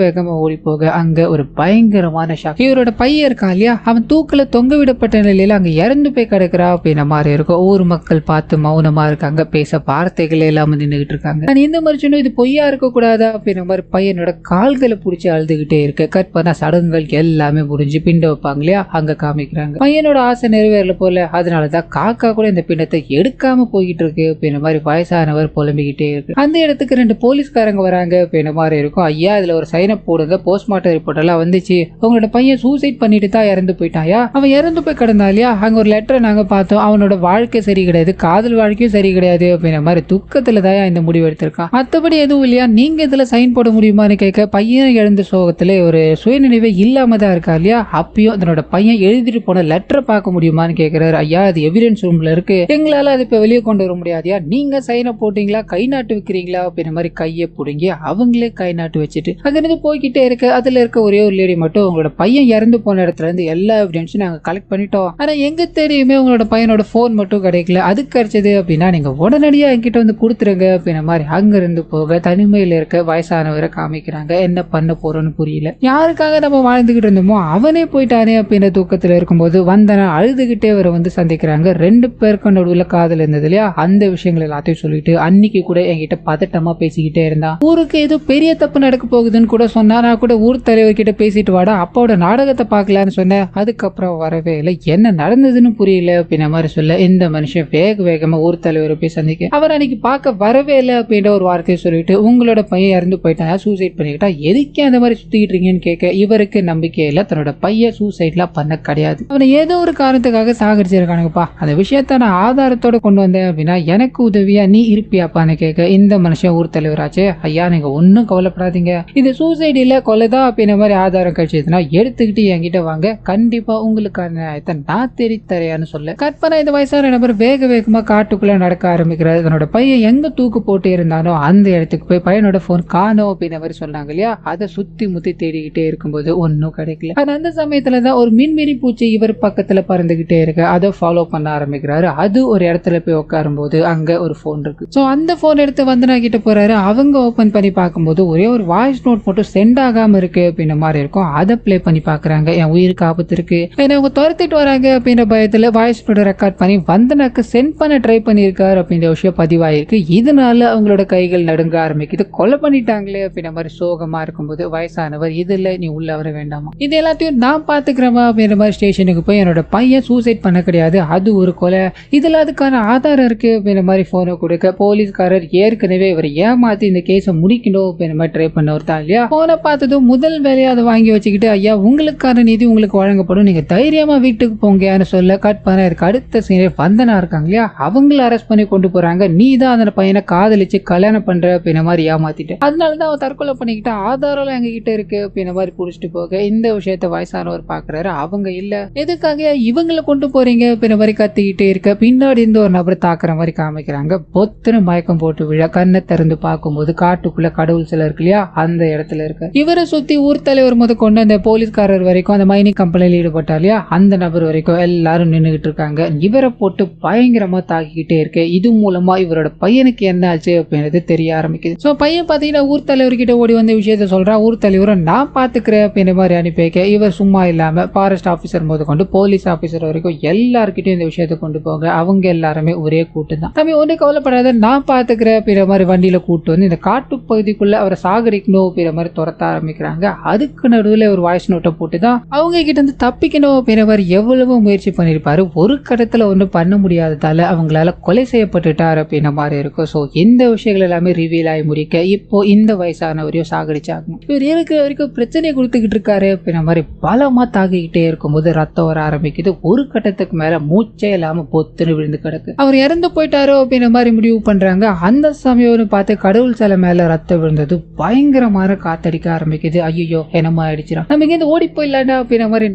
Speaker 1: வேகமா ஓடி போக அங்க ஒரு பயங்கரமான ஷாக். இவரோட பையன் இருக்கான் இல்லையா, அவன் தூக்கில தொங்க விடப்பட்ட நிலையில அங்க இறந்து போய் கிடக்குறா அப்படின்ற மாதிரி இருக்கும். ஊர் மக்கள் பார்த்து மௌனமா இருக்காங்க. பேச வார்த்தைகள் எல்லாம் நின்றுகிட்டு இருக்காங்க. இந்த மனுஷனும் இது பொய்யா இருக்க கூடாதா அப்படின்ற மாதிரி பையனோட கால்களை பிடிச்சி அழுதுகிட்டே இருக்கு. கட் பண்ண சடங்குகள் எல்லாமே முடிஞ்சு பிண்ட வைப்பாங்க இல்லையா, அங்க காமிக்கிறாங்க. பையனோட ஆசை நிறைவேறல போல, அதனாலதான் காக்கா கூட இந்த பிண்டத்தை எடுக்காம போய்கிட்டு இருக்கு அப்படின்ற மாதிரி வயசானவர் புலம்பிக்கிட்டே இருக்கு. அந்த இடத்துக்கு 2 போலீஸ்காரங்க வராங்க அப்படின்ற மாதிரி இருக்கும். ஐயா இதுல ஒரு சைனை போடுங்க, போஸ்ட்மார்ட்டம் ரிப்போர்ட் எல்லாம் வந்துச்சு, உங்களோட பையன் சூசைட் பண்ணிட்டு தான் இறந்து போயிட்டாயா, அவன் இறந்து போய் கிடந்தா இல்லையா, அங்க ஒரு லெட்டரை நாங்க பார்த்தோம், அவனோட வாழ்க்கை சரி கிடையாது, காதல் வாழ்க்கையும் சரி கிடையாது அப்படின்ற மாதிரி துக்கத்துல தான் இந்த முடிவு எடுத்திருக்கான், மற்றபடி எதுவும் இல்லையா, நீங்க இதுல சைன் போட முடியுமான்னு கேட்க பையன் எழுந்த சோகத்துல ஒரு சுயநினைவே இல்லாம தான் இருக்கா இல்லையா, அப்பயும் அதனோட பையன் எழுதிட்டு போன லெட்டரை பார்க்க முடியுமான்னு கேட்கிறாரு. ஐயா அது எவிடன்ஸ் ரூம்ல இருக்கு, எங்களால அது இப்ப வெளியே கொண்டு வர முடியாதியா, நீங்க சைனை போட்டீங்களா கை நாட்டு வைக்கிறீங்களா அப்படின்ற மாதிரி கையை பிடுங்கி அவங்களே கை நாட்டு வச்சுட்டு அங்கிருந்து போய்கிட்டே இருக்கு. அதுல இருக்க ஒரே ஒரு லேடி மட்டும் உங்களோட பையன் இறந்து போன இடத்துல இருந்து எல்லா எவிடன்ஸும் நாங்க கலெக்ட் பண்ணிட்டோம், ஆனா எங்க தெரியுமே உங்களோட பையனோட போன் மட்டும் கிடைக்கல, அது கிடைச்சது அப்படின்னா நீங்க உடனடியா என்கிட்ட வந்து கொடுத்துருங்க அப்படின்ற மாதிரி அங்க இருந்து போக தனிமையில இருக்க வயசானவரை காமிக்கிறாங்க. என்ன பண்ண போறோம்னு புரியல, யாருக்காக நம்ம வாழ்ந்துகிட்டு இருந்தோமோ அவனே போயிட்டானே அப்படின்ற தூக்கத்துல இருக்கும்போது வந்தன அழுதுகிட்டே அவரை வந்து சந்திக்கிறாங்க. 2 பேருக்கும் நடுவுல காதல் இருந்தது இல்லையா, அந்த விஷயங்கள் எல்லாத்தையும் சொல்லிட்டு அன்னைக்கு கூட என்கிட்ட பதட்டமா பேசிக்கிட்டே இருந்தான், ஊருக்கு ஏதோ பெரிய தப்பு நடக்க போகுதுன்னு கூட சொன்னா, நான் கூட ஊர் தலைவர்கிட்ட பேசிட்டு வாடா அப்பாவோட நாடகத்தை பார்க்கலான்னு சொன்னேன், அதுக்கப்புறம் வரவே இல்லை, என்ன நடந்ததுன்னு புரியல அப்படின்ற மாதிரி சொல்ல இந்த மனுஷன் வேகமா ஊர் தலைவரை போய் சந்திக்க அவர் அன்னைக்கு பார்க்க வரவே இல்லை அப்படின்ற ஒரு வார்த்தையை சொல்லிட்டு உங்களோட பையன் இறந்து போயிட்டா சூசைட் பண்ணிக்கிட்டா எதுக்கே அந்த மாதிரி சுத்திக்கிட்டு இருக்கீங்கன்னு கேட்க இவருக்கு நம்பிக்கை இல்லை, தன்னோட பையன் சூசைட்லாம் பண்ண கிடையாது, அவனை ஏதோ ஒரு காரணத்துக்காக சாகடிச்சிருக்கானுங்கப்பா, அந்த விஷயத்த நான் ஆதாரத்தோட கொண்டு வந்தேன் அப்படின்னா எனக்கு உதவியா நீ இருப்பியாப்பான்னு கேட்க இந்த மனுஷன் ஊர் தலைவராச்சே, ஐயா நீங்க ஒன்னும் கவலைப்படாதீங்க, இது சூசைட் இல்ல கொலைதான் அப்படின்ற மாதிரி ஆதாரம் கிடைச்சதுன்னா எடுத்துக்கிட்டு என்கிட்ட வாங்க, கண்டிப்பா உங்களுக்கான நியாயத்தை நான் தெரித்தரையான்னு சொல்ல கற்பனை இந்த வயசான நபர் வேகமா காட்டுக்குள்ள நடக்க ஆரம்பிக்கிறார். தன்னோட பையன் எங்க தூக்கு போட்டு இருந்தானோ அந்த இடத்துக்கு போய் பையனோட போன் காணோம் அப்படின்ற மாதிரி சொன்னாங்க இல்லையா, அதை சுத்தி முத்தி தேடிக்கிட்டே இருக்கும்போது ஒன்னும் கிடைக்கல. ஆனா அந்த சமயத்துலதான் ஒரு மின்மினி பூச்சி இவர் பக்கத்துல பறந்துகிட்டே இருக்கு, அதை ஃபாலோ பண்ண ஆரம்பிக்கிறாரு. அது ஒரு இடத்துல போய் உட்காரும் போது அங்க ஒரு போன் இருக்கு. சோ அந்த போன் எடுத்து வந்தனா கிட்ட போறாரு. அவங்க ஓபன் பண்ணி பார்க்கும்போது ஒரே ஒரு வாய்ஸ் நோட் மட்டும் சென்ட் ஆகாம இருக்கு அப்படின்ற மாதிரி இருக்கும். அதை பிளே பண்ணி பாக்குறாங்க. என் உயிருக்கு ஆபத்து இருக்கு, என்ன அவங்க துரத்திட்டு வராங்க அப்படின்ற பயத்துல வாய்ஸ் நோட் ரெக்கார்ட் பண்ணி வந்தனாக்கு சென்ட் பண்ண ட்ரை பண்ணிருக்காரு அப்படின்ற விஷயம் பதிவாயிருக்கு. இதனால அவங்களோட கைகள் நடுங்க ஆரம்பிக்குது, கொலை பண்ணிட்டாங்களே அப்படின்ற மாதிரி சோகமா இருக்கும்போது வயசானவர் இதுல நீ உள்ள வர வேண்டாமா, இது எல்லாத்தையும் நான் பாத்துக்கிறேமா அப்படின்ற மாதிரி ஸ்டேஷனுக்கு போய் என்னோட பையன் சூசைட் பண்ண கிடையாது, அது ஒரு கொலை, இதுல அதுக்கான ஆதாரம் இருக்கு அப்படின்ற மாதிரி போனை கொடுக்க போலீஸ்காரர் ஏற்கனவே இவர் ஏமாத்தி இந்த கேஸை முடிக்கணும் அப்படின்ற மாதிரி ட்ரை பண்ண ஒருத்தா இல்லையா, போனை பார்த்ததும் முதல் வேலையை அதை வாங்கி வச்சுக்கிட்டு ஐயா உங்களுக்கான நிதி உங்களுக்கு வழங்கப்படும், நீங்க தைரியமா வீட்டுக்கு போங்கன்னு சொல்ல கட் பண்ண இதுக்கு அடுத்த சீனே வந்தனா இருக்காங்க இல்லையா, அவங்கள அரெஸ்ட் பண்ணி கொண்டு போறாங்க. நீ தான் அந்த பையனை காதலிச்சு கல்யாணம் பண்ற அப்படின்ற மாதிரி ஏமாத்திட்டு, அதனாலதான் அவன் தற்கொலை பண்ணிக்கிட்ட ஆதாரம் எங்க கிட்ட இருக்கு அப்படின்ற மாதிரி புடிச்சிட்டு போக இந்த விஷயத்த வயசானவர் பாக்குறாரு. அவங்க இல்ல, எதுக்காக இவங்களை கொண்டு போறீங்க அப்படின்ற மாதிரி கத்திக்கிட்டே இருக்க பின்னாடி இருந்து ஒரு நபர் தாக்குற மாதிரி காமிக்கிறாங்க. பொத்துன்னு மயக்கம் போட்டு விழ கண்ணை திறந்து பார்க்கும்போது காட்டுக்குள்ள கடவுள் சிலை இருக்கு இல்லையா, அந்த இடத்துல இருக்கு. இவரை சுத்தி ஊர் தலைவர் முத கொண்டு அந்த போலீஸ்காரர் வரைக்கும், அந்த மைனிங் கம்பெனியில் ஈடுபட்டா இல்லையா அந்த நபர் வரைக்கும் எல்லாரும் நின்றுகிட்டு இருக்காங்க. இவரை போட்டு பயங்கரமா தாக்கிக்கிட்டே இருக்கு. இது மூலமா இவரோட பையனுக்கு என்ன ஆச்சு அப்படின்றது தெரிய ஆரம்பிக்குது. சோ பையன் பாத்தீங்கன்னா ஊர் தலைவர்கிட்ட ஓடி வந்த விஷயத்த சொல்றான். ஊர் தலைவரை நான் பாத்துக்கிறேன் அப்படின்ற மாதிரி அனுப்பி வைக்க இவர் சும்மா இல்லாம ஃபாரஸ்ட் ஆபீசர் போது கொண்டு போலீஸ் ஆபீசர் வரைக்கும் எல்லார்கிட்டையும் இந்த விஷயத்த கொண்டு போக அவங்க எல்லாருமே ஒரே கூட்டு தான். தம்பி ஒண்ணு கவலைப்படாத, நான் பாத்துக்கிறேன் அப்படின்ற மாதிரி வண்டியில கூட்டு வந்து இந்த காட்டு பகுதிக்குள்ள அவரை சாகடிக்கணும் அப்படின்ற மாதிரி துரத்த ஆரம்பிக்கிறாங்க. அதுக்கு நடுவில் ஒரு வாய்ஸ் நோட்டை போட்டு தான் அவங்க கிட்ட இருந்து தப்பிக்கணும் அப்படின்ற மாதிரி எவ்வளவு முயற்சி பண்ணிருப்பாரு. ஒரு கடத்துல ஒன்றும் பண்ண முடியாததால அவங்களால கொலை செய்யப்பட்டுட்டார் அப்படின்ற மாதிரி இருக்கும். ஸோ இந்த விஷயங்கள் எல்லாமே ரிவீல் ஆகி முடிக்க இப்போ இந்த வயசானவரையும் சாகடிச்சாகணும். இவர் இருக்கிற வரைக்கும் பிரச்சனையை கொடுத்துக்கிட்டு இருக்காரு அப்படின்ற மாதிரி பலமா தாக்கிக்கிட்டே இருக்கும்போது ரத்தம் வர ஆரம்பிக்குது. ஒரு கட்டத்துக்கு மேல மூச்சே இல்லாம பொத்துன்னு விழுந்து கிடக்கு. அவர் இறந்து போயிட்டாரோ அப்படின்ற மாதிரி முடிவு பண்றாங்க. அந்த சமயம் பார்த்து கடவுள் சிலை மேல ரத்தம் விழுந்தது. பயங்கரமான காத்தடிக்க ஆரம்பிக்குது. ஐயோ என்னமா ஆயிடுச்சுரா, நம்ம இங்க ஓடி போயிடலாண்டா அப்படின்ற மாதிரி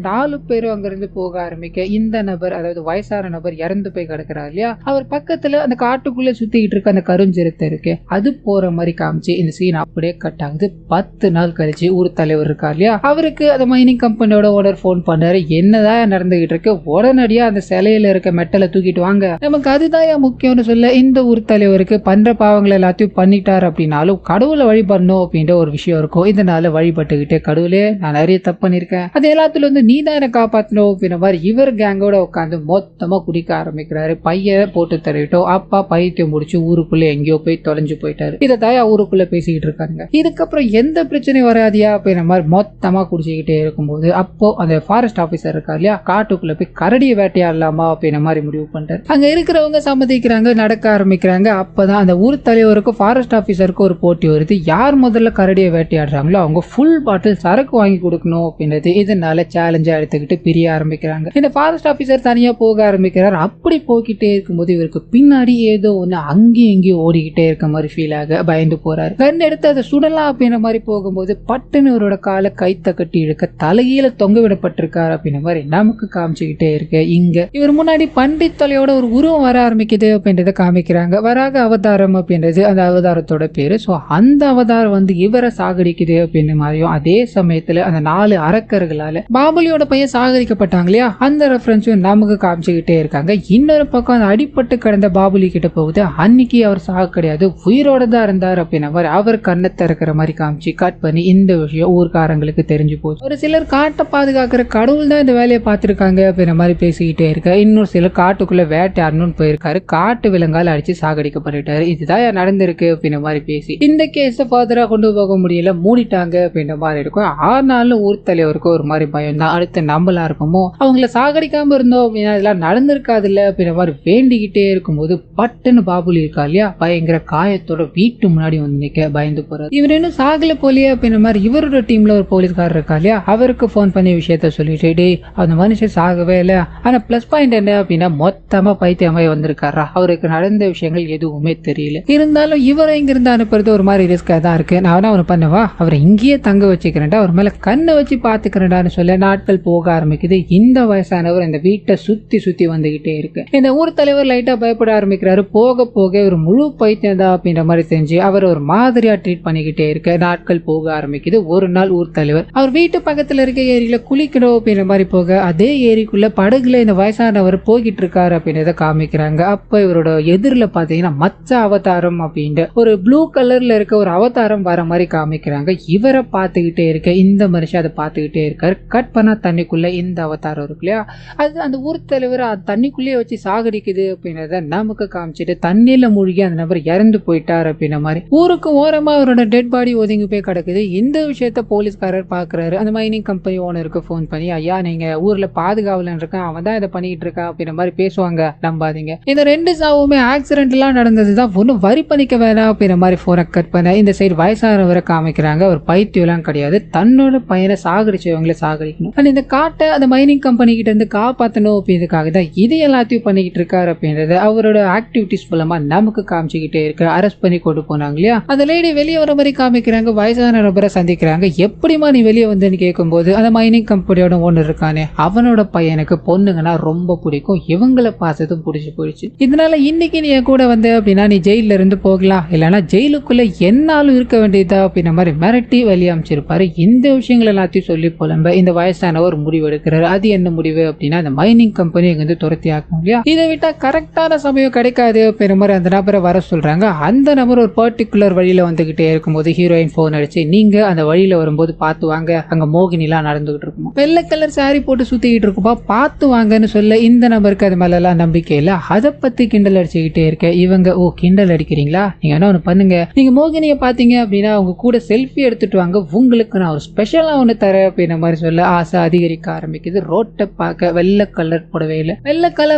Speaker 1: 4 பேரும் அங்கிருந்து போக ஆரம்பிக்க இந்த நபர், அதாவது வயசான நபர் இறந்து போய் கிடக்கிறார் இல்லையா, அவர் பக்கத்துல அந்த காட்டுக்குள்ள சுத்திக்கிட்டு இருக்க அந்த கருஞ்சிருத்தை இருக்கு, அது போற மாதிரி காமிச்சு இந்த சீன் அப்படியே கட் ஆகுது. 10 நாள் கழிச்சு ஊர் தலைவர் இருக்கார் இல்லையா, அவருக்கு அந்த மைனிங் கம்பெனியோட ஓனர் போன் பண்ணாரு. என்னதான் நடந்துகிட்டு இருக்கு, உடனடியா அந்த சிலையில இருக்க மெட்டலை தூக்கிட்டு வாங்க, நமக்கு அதுதான் முக்கியம்னு சொல்ல இந்த ஊர் தலைவருக்கு பண்ற பாவங்களை எல்லாத்தையும் பண்ணிட்டாரு அப்படின்னாலும் கடவுளை வழிபடணும் அப்படின்ற ஒரு விஷயம் இருக்கும். இதனால வழிபட்டுக்கிட்டே கடவுளே நான் நிறைய தப்பு பண்ணிருக்கேன், அது எல்லாத்துல வந்து நீ தான் என்ன காப்பாற்றணும் அப்படின்ற மாதிரி இவர் கேங்கோட உட்காந்து மொத்தமா குடிக்க ஆரம்பிக்கிறாரு. பையன் போட்டு தருவிட்டோம். அப்பா பைத்தியம் முடிச்சு ஊருக்குள்ள எங்கேயோ போய் தொலைஞ்சு போயிட்டாரு. இதை தாயா ஊருக்குள்ள பேசிக்கிட்டு இருக்காங்க. இதுக்கப்புறம் எந்த பிரச்சனையும் வராதியா அப்படின்ற மாதிரி மொத்தமா குடிச்சுக்கிட்டே இருக்கும்போது அப்போ அந்த ஃபாரஸ்ட் ஆபீசர் இருக்கா இல்லையா, காட்டுக்குள்ள போய் கரடியை வேட்டையாடலாமா அப்படின்ற மாதிரி முடிவு பண்றாரு. அங்க இருக்கிறவங்க சம்மதிக்கிறாங்க, நடக்க ஆரம்பிக்கிறாங்க. அப்பதான் அந்த ஊர் தலைவருக்கும் ஃபாரஸ்ட் ஆபீசருக்கும் ஒரு போட்டி வருது. யார் முதல்ல கரடியை வேட்டையாடுறாங்களோ அவங்க ஃபுல் பாட்டில் சரக்கு வாங்கி கொடுக்கணும் அப்படின்றது. இதனால சேலஞ்சா எடுத்துக்கிட்டு பிரிய ஆரம்பிக்கிறாங்க. இந்த ஃபாரஸ்ட் ஆபீசர் தனியா போக ஆரம்பிக்கிறார். அப்படி போய்கிட்டே இருக்கும்போது இவருக்கு பின்னாடி ஏதோ ஒண்ணு அங்கேயும் இங்கேயும் ஓடிக்கிட்டே இருக்க மாதிரி ஃபீல் ஆக பயந்து போறாரு. கண் எடுத்து அதை சுடலாம் அப்படின்ற மாதிரி போகும்போது பட்டுன்னு இவரோட காலை கைத்த கட்டி இழுக்க தலையில தொங்க விடப்பட்டிருக்காரு அப்படின்ற மாதிரி நமக்கு காமிச்சுக்கிட்டே இருக்கு. இங்க இவர் முன்னாடி பண்டித் தலையோட ஒரு உருவம் வர ஆரம்பிக்குது அப்படின்றத காமிக்கிறாங்க. வராக அவதாரம் அப்படின்றது அந்த அவதாரத்தோட பேரு. ஸோ அந்த அவதாரம் வந்து இவரை சாகடிக்குது அப்படின்ற மாதிரியும், அதே சமயத்துல அந்த 4 அரக்கர்களால பாபுலியோட பையன் சாகடிக்கப்பட்டாங்க இல்லையா, அந்த ரெஃபரன்ஸும் நமக்கு காமிச்சுக்கிட்டே இருக்காங்க. இன்னொரு பக்கம் அந்த அடிப்பட்டு கிடந்த பாபுலி கிட்ட போகுது. அன்னைக்கு அவர் சாக கிடையாது, உயிரோட தான் இருந்தார் அப்படின்ற மாதிரி அவர் கண்ணை திறக்கிற மாதிரி காமிச்சு கட் பண்ணி இந்த விஷயம் ஊர்க்காரங்களுக்கு தெரிஞ்சு போச்சு. ஒரு சிலர் காட்டை பாதுகாக்கிற கடவுள் தான் இந்த வேலையை பார்த்துருக்காங்க அப்படின்ற மாதிரி பேசிக்கிட்டே இருக்க, இன்னொரு சிலர் காட்டுக்குள்ள வேட்டையாடணும்னு போயிருக்காரு, காட்டு விலங்கால் அடிச்சு சாகடிக்கப்பட்டாரு, இதுதான் நடந்திருக்கு அப்படின்ற மாதிரி பேசி இந்த கேஸை ஃபாதரா கொண்டு போக முடியல, மூடிட்டாங்க அப்படின்ற மாதிரி இருக்கும். ஆனாலும் ஊர் தலைவருக்கு ஒரு மாதிரி பயம் தான், அடுத்து நம்மளா இருக்குமோ, அவங்கள சாகடிக்காம இருந்தோம் அப்படின்னா இதெல்லாம் நடந்திருக்காது இல்ல அப்படின்ற மாதிரி வேண்டிக்கிட்டே இருக்கும்போது பட்டுன்னு பாபுலி இருக்கா இல்லையா, பயங்கர காயத்தோட வீட்டு முன்னாடி வந்து நிக்க பயந்து போறாரு. இவர் இன்னும் சாகல போலியே அப்படின்ற மாதிரி இவரோட டீம்ல ஒரு போலீஸ்காரர் இருக்கா இல்லையா, அவருக்கு போன் பண்ணி விஷயத்த சொல்லிட்டு, டேய் அந்த மனுஷன் சாகவே இல்லை, ஆனா பிளஸ் பாயிண்ட் என்ன அப்படின்னா மொத்தமா பைத்தியமாய் வந்திருக்காரா, அவருக்கு நடந்த விஷயங்கள் எதுவுமே தெரியல. இருந்தாலும் இவரை இங்க இருந்து அனுப்புறது ஒரு மாதிரி ரிஸ்கா தான் இருக்கு. நான் அவனை பண்ணவா, அவரை இங்கேயே தங்க வச்சுக்கிறேன்டா, அவர் மேல கண்ணை வச்சு பாத்துக்கிறேன்டான்னு சொல்ல நாட்கள் போக ஆரம்பிக்குது. இந்த வயசானவர் இந்த வீட்டை சுத்தி சுத்தி வந்துகிட்டே இருக்கு. இந்த ஊர் தலைவர் லைட்டா பயப்பட ஆரம்பிக்கிறாரு. போக போக ஒரு முழு பைத்தியம் தான் அப்படின்ற மாதிரி தெரிஞ்சு அவர் ஒரு மாதிரியா ட்ரீட் பண்ணிக்கிட்டே இருக்க நாட்கள் போக ஆரம்பிக்குது. ஒரு நாள் ஊர் தலைவர் அவர் வீட்டு பக்கத்துல இருக்க ஏரியில குளிக்கணும் அப்படின்ற மாதிரி போக அதே ஏரிக்குள்ள படகுல இந்த வயசானவர் போய்கிட்டு இருக்காரு அப்படின்றத காமிக்கிறாங்க. அப்ப இவரோட எதிரில பாத்தீங்கன்னா மச்ச அவதாரம் அப்படின்ற ஒரு ப்ளூ கலர்ல இருக்க ஒரு அவதாரம் வர மாதிரி காமிக்கிறாங்க. இவரை பார்த்துக்கிட்டே இருக்க இந்த மனுஷன் அதை பார்த்துக்கிட்டே இருக்காரு. கட் பண்ணா தண்ணிக்குள்ள இந்த அவதாரம் இருக்கு இல்லையா, அது அந்த ஊர் தலைவர் தண்ணிக்குள்ளேயே வச்சு சாகடிக்குது அப்படின்றத நமக்கு காமிச்சிட்டு தண்ணியில மூழ்கி அந்த நபர் இறந்து போயிட்டார் அப்படின்ற மாதிரி ஊருக்கு ஓரமா அவரோட டெட் பாடி ஒதுங்கி போய் கிடக்குது. இந்த விஷயத்த போலீஸ்காரர் பாக்குறாரு. அந்த மைனிங் கம்பெனி ஓனருக்கு போன் பண்ணி, ஐயா நீங்க ஊர்ல பாதுகாவலன் இருக்கான், அவன் தான் இதை பண்ணிட்டு இருக்கா அப்படின்ற மாதிரி பேசுவாங்க, நம்பாதீங்க, இந்த 2 சாவுமே ஆக்சிடென்ட் எல்லாம் நடந்ததுதான், ஒன்னும் வரி பண்ணிக்க வேணாம் அப்படின்ற மாதிரி போனை கட் பண்ண இந்த சைடு வயசானவரை காமிக்கிறாங்க. ஒரு பைத்தியம் எல்லாம் கிடையாது, தன்னோட பையனை சாகடிச்சவங்களை சாகடி சாகடிக்கணும். அண்ட் இந்த காட்டை அந்த மைனிங் கம்பெனி கிட்ட இருந்து காப்பாற்றணும் அப்படின்றதுக்காக தான் இது எல்லாத்தையும் பண்ணிக்கிட்டு இருக்காரு அப்படின்றத அவரோட ஆக்டிவிட்டிஸ் மூலமா நமக்கு காமிச்சுக்கிட்டே இருக்கு. அரெஸ்ட் பண்ணி கொண்டு போனாங்க இல்லையா, அந்த லேடி வெளியே வர மாதிரி காமிக்கிறாங்க. வயசான நபரை சந்திக்கிறாங்க. எப்படிமா நீ வெளியே வந்தேன்னு கேட்கும்போது அந்த மைனிங் கம்பெனியோட ஓனர் இருக்கானே அவனோட பையனுக்கு பொண்ணுங்கன்னா ரொம்ப பிடிக்கும், இவங்களை பார்த்ததும் பிடிச்சி போயிடுச்சு. இதனால இன்னைக்கு நீ என் கூட வந்த அப்படின்னா நீ ஜெயில இருந்து போகலாம், இல்லைன்னா ஜெயிலுக்குள்ள என்னாலும் இருக்க வேண்டியதா அப்படின்ற மாதிரி மிரட்டி வெளியே அமைச்சிருப்பாரு. இந்த விஷயங்கள் எல்லாத்தையும் சொல்லி புலம்ப இந்த வயசானவர் முடிவு எடுக்கிறாரு. அது என்ன முடிவு அப்படின்னா அந்த மைனிங் கம்பெனி எங்க துரத்தி ஆக்கும் இல்லையா, இதை விட்டா கரெக்டான சமயம் கிடைக்காது அப்படின்ற மாதிரி அந்த நபரை வர சொல்றாங்க. அந்த நபர் ஒரு பர்டிகுலர் வழியில வந்துகிட்டே இருக்கும்போது ஹீரோயின் போன் அடிச்சு நீங்க அந்த வழியில வரும்போது பார்த்து வாங்க, அங்க மோகினி எல்லாம் நடந்துகிட்டு இருக்கும், வெள்ளை கலர் சாரி போட்டு சுத்திக்கிட்டு இருக்குப்பா, பார்த்து வாங்கன்னு சொல்ல இந்த நபருக்கு அது மேல எல்லாம் நம்பிக்கை இல்ல. அதை பத்தி கிண்டல் அடிச்சுக்கிட்டே இருக்க இவங்க ஓ கிண்டல் அடிக்கிறீங்களா, நீங்க என்ன ஒண்ணு பண்ணுங்க, நீங்க மோகினியை பாத்தீங்க அப்படின்னா அவங்க கூட செல்ஃபி எடுத்துட்டு வாங்க, உங்களுக்கு நான் ஒரு ஸ்பெஷலா ஒண்ணு தரேன் அப்படின்ற மாதிரி சொல்ல ஆசை அதிகரிக்க ஆரம்பிக்குது. ரோட்டை பார்க்க வெள்ளை கலர்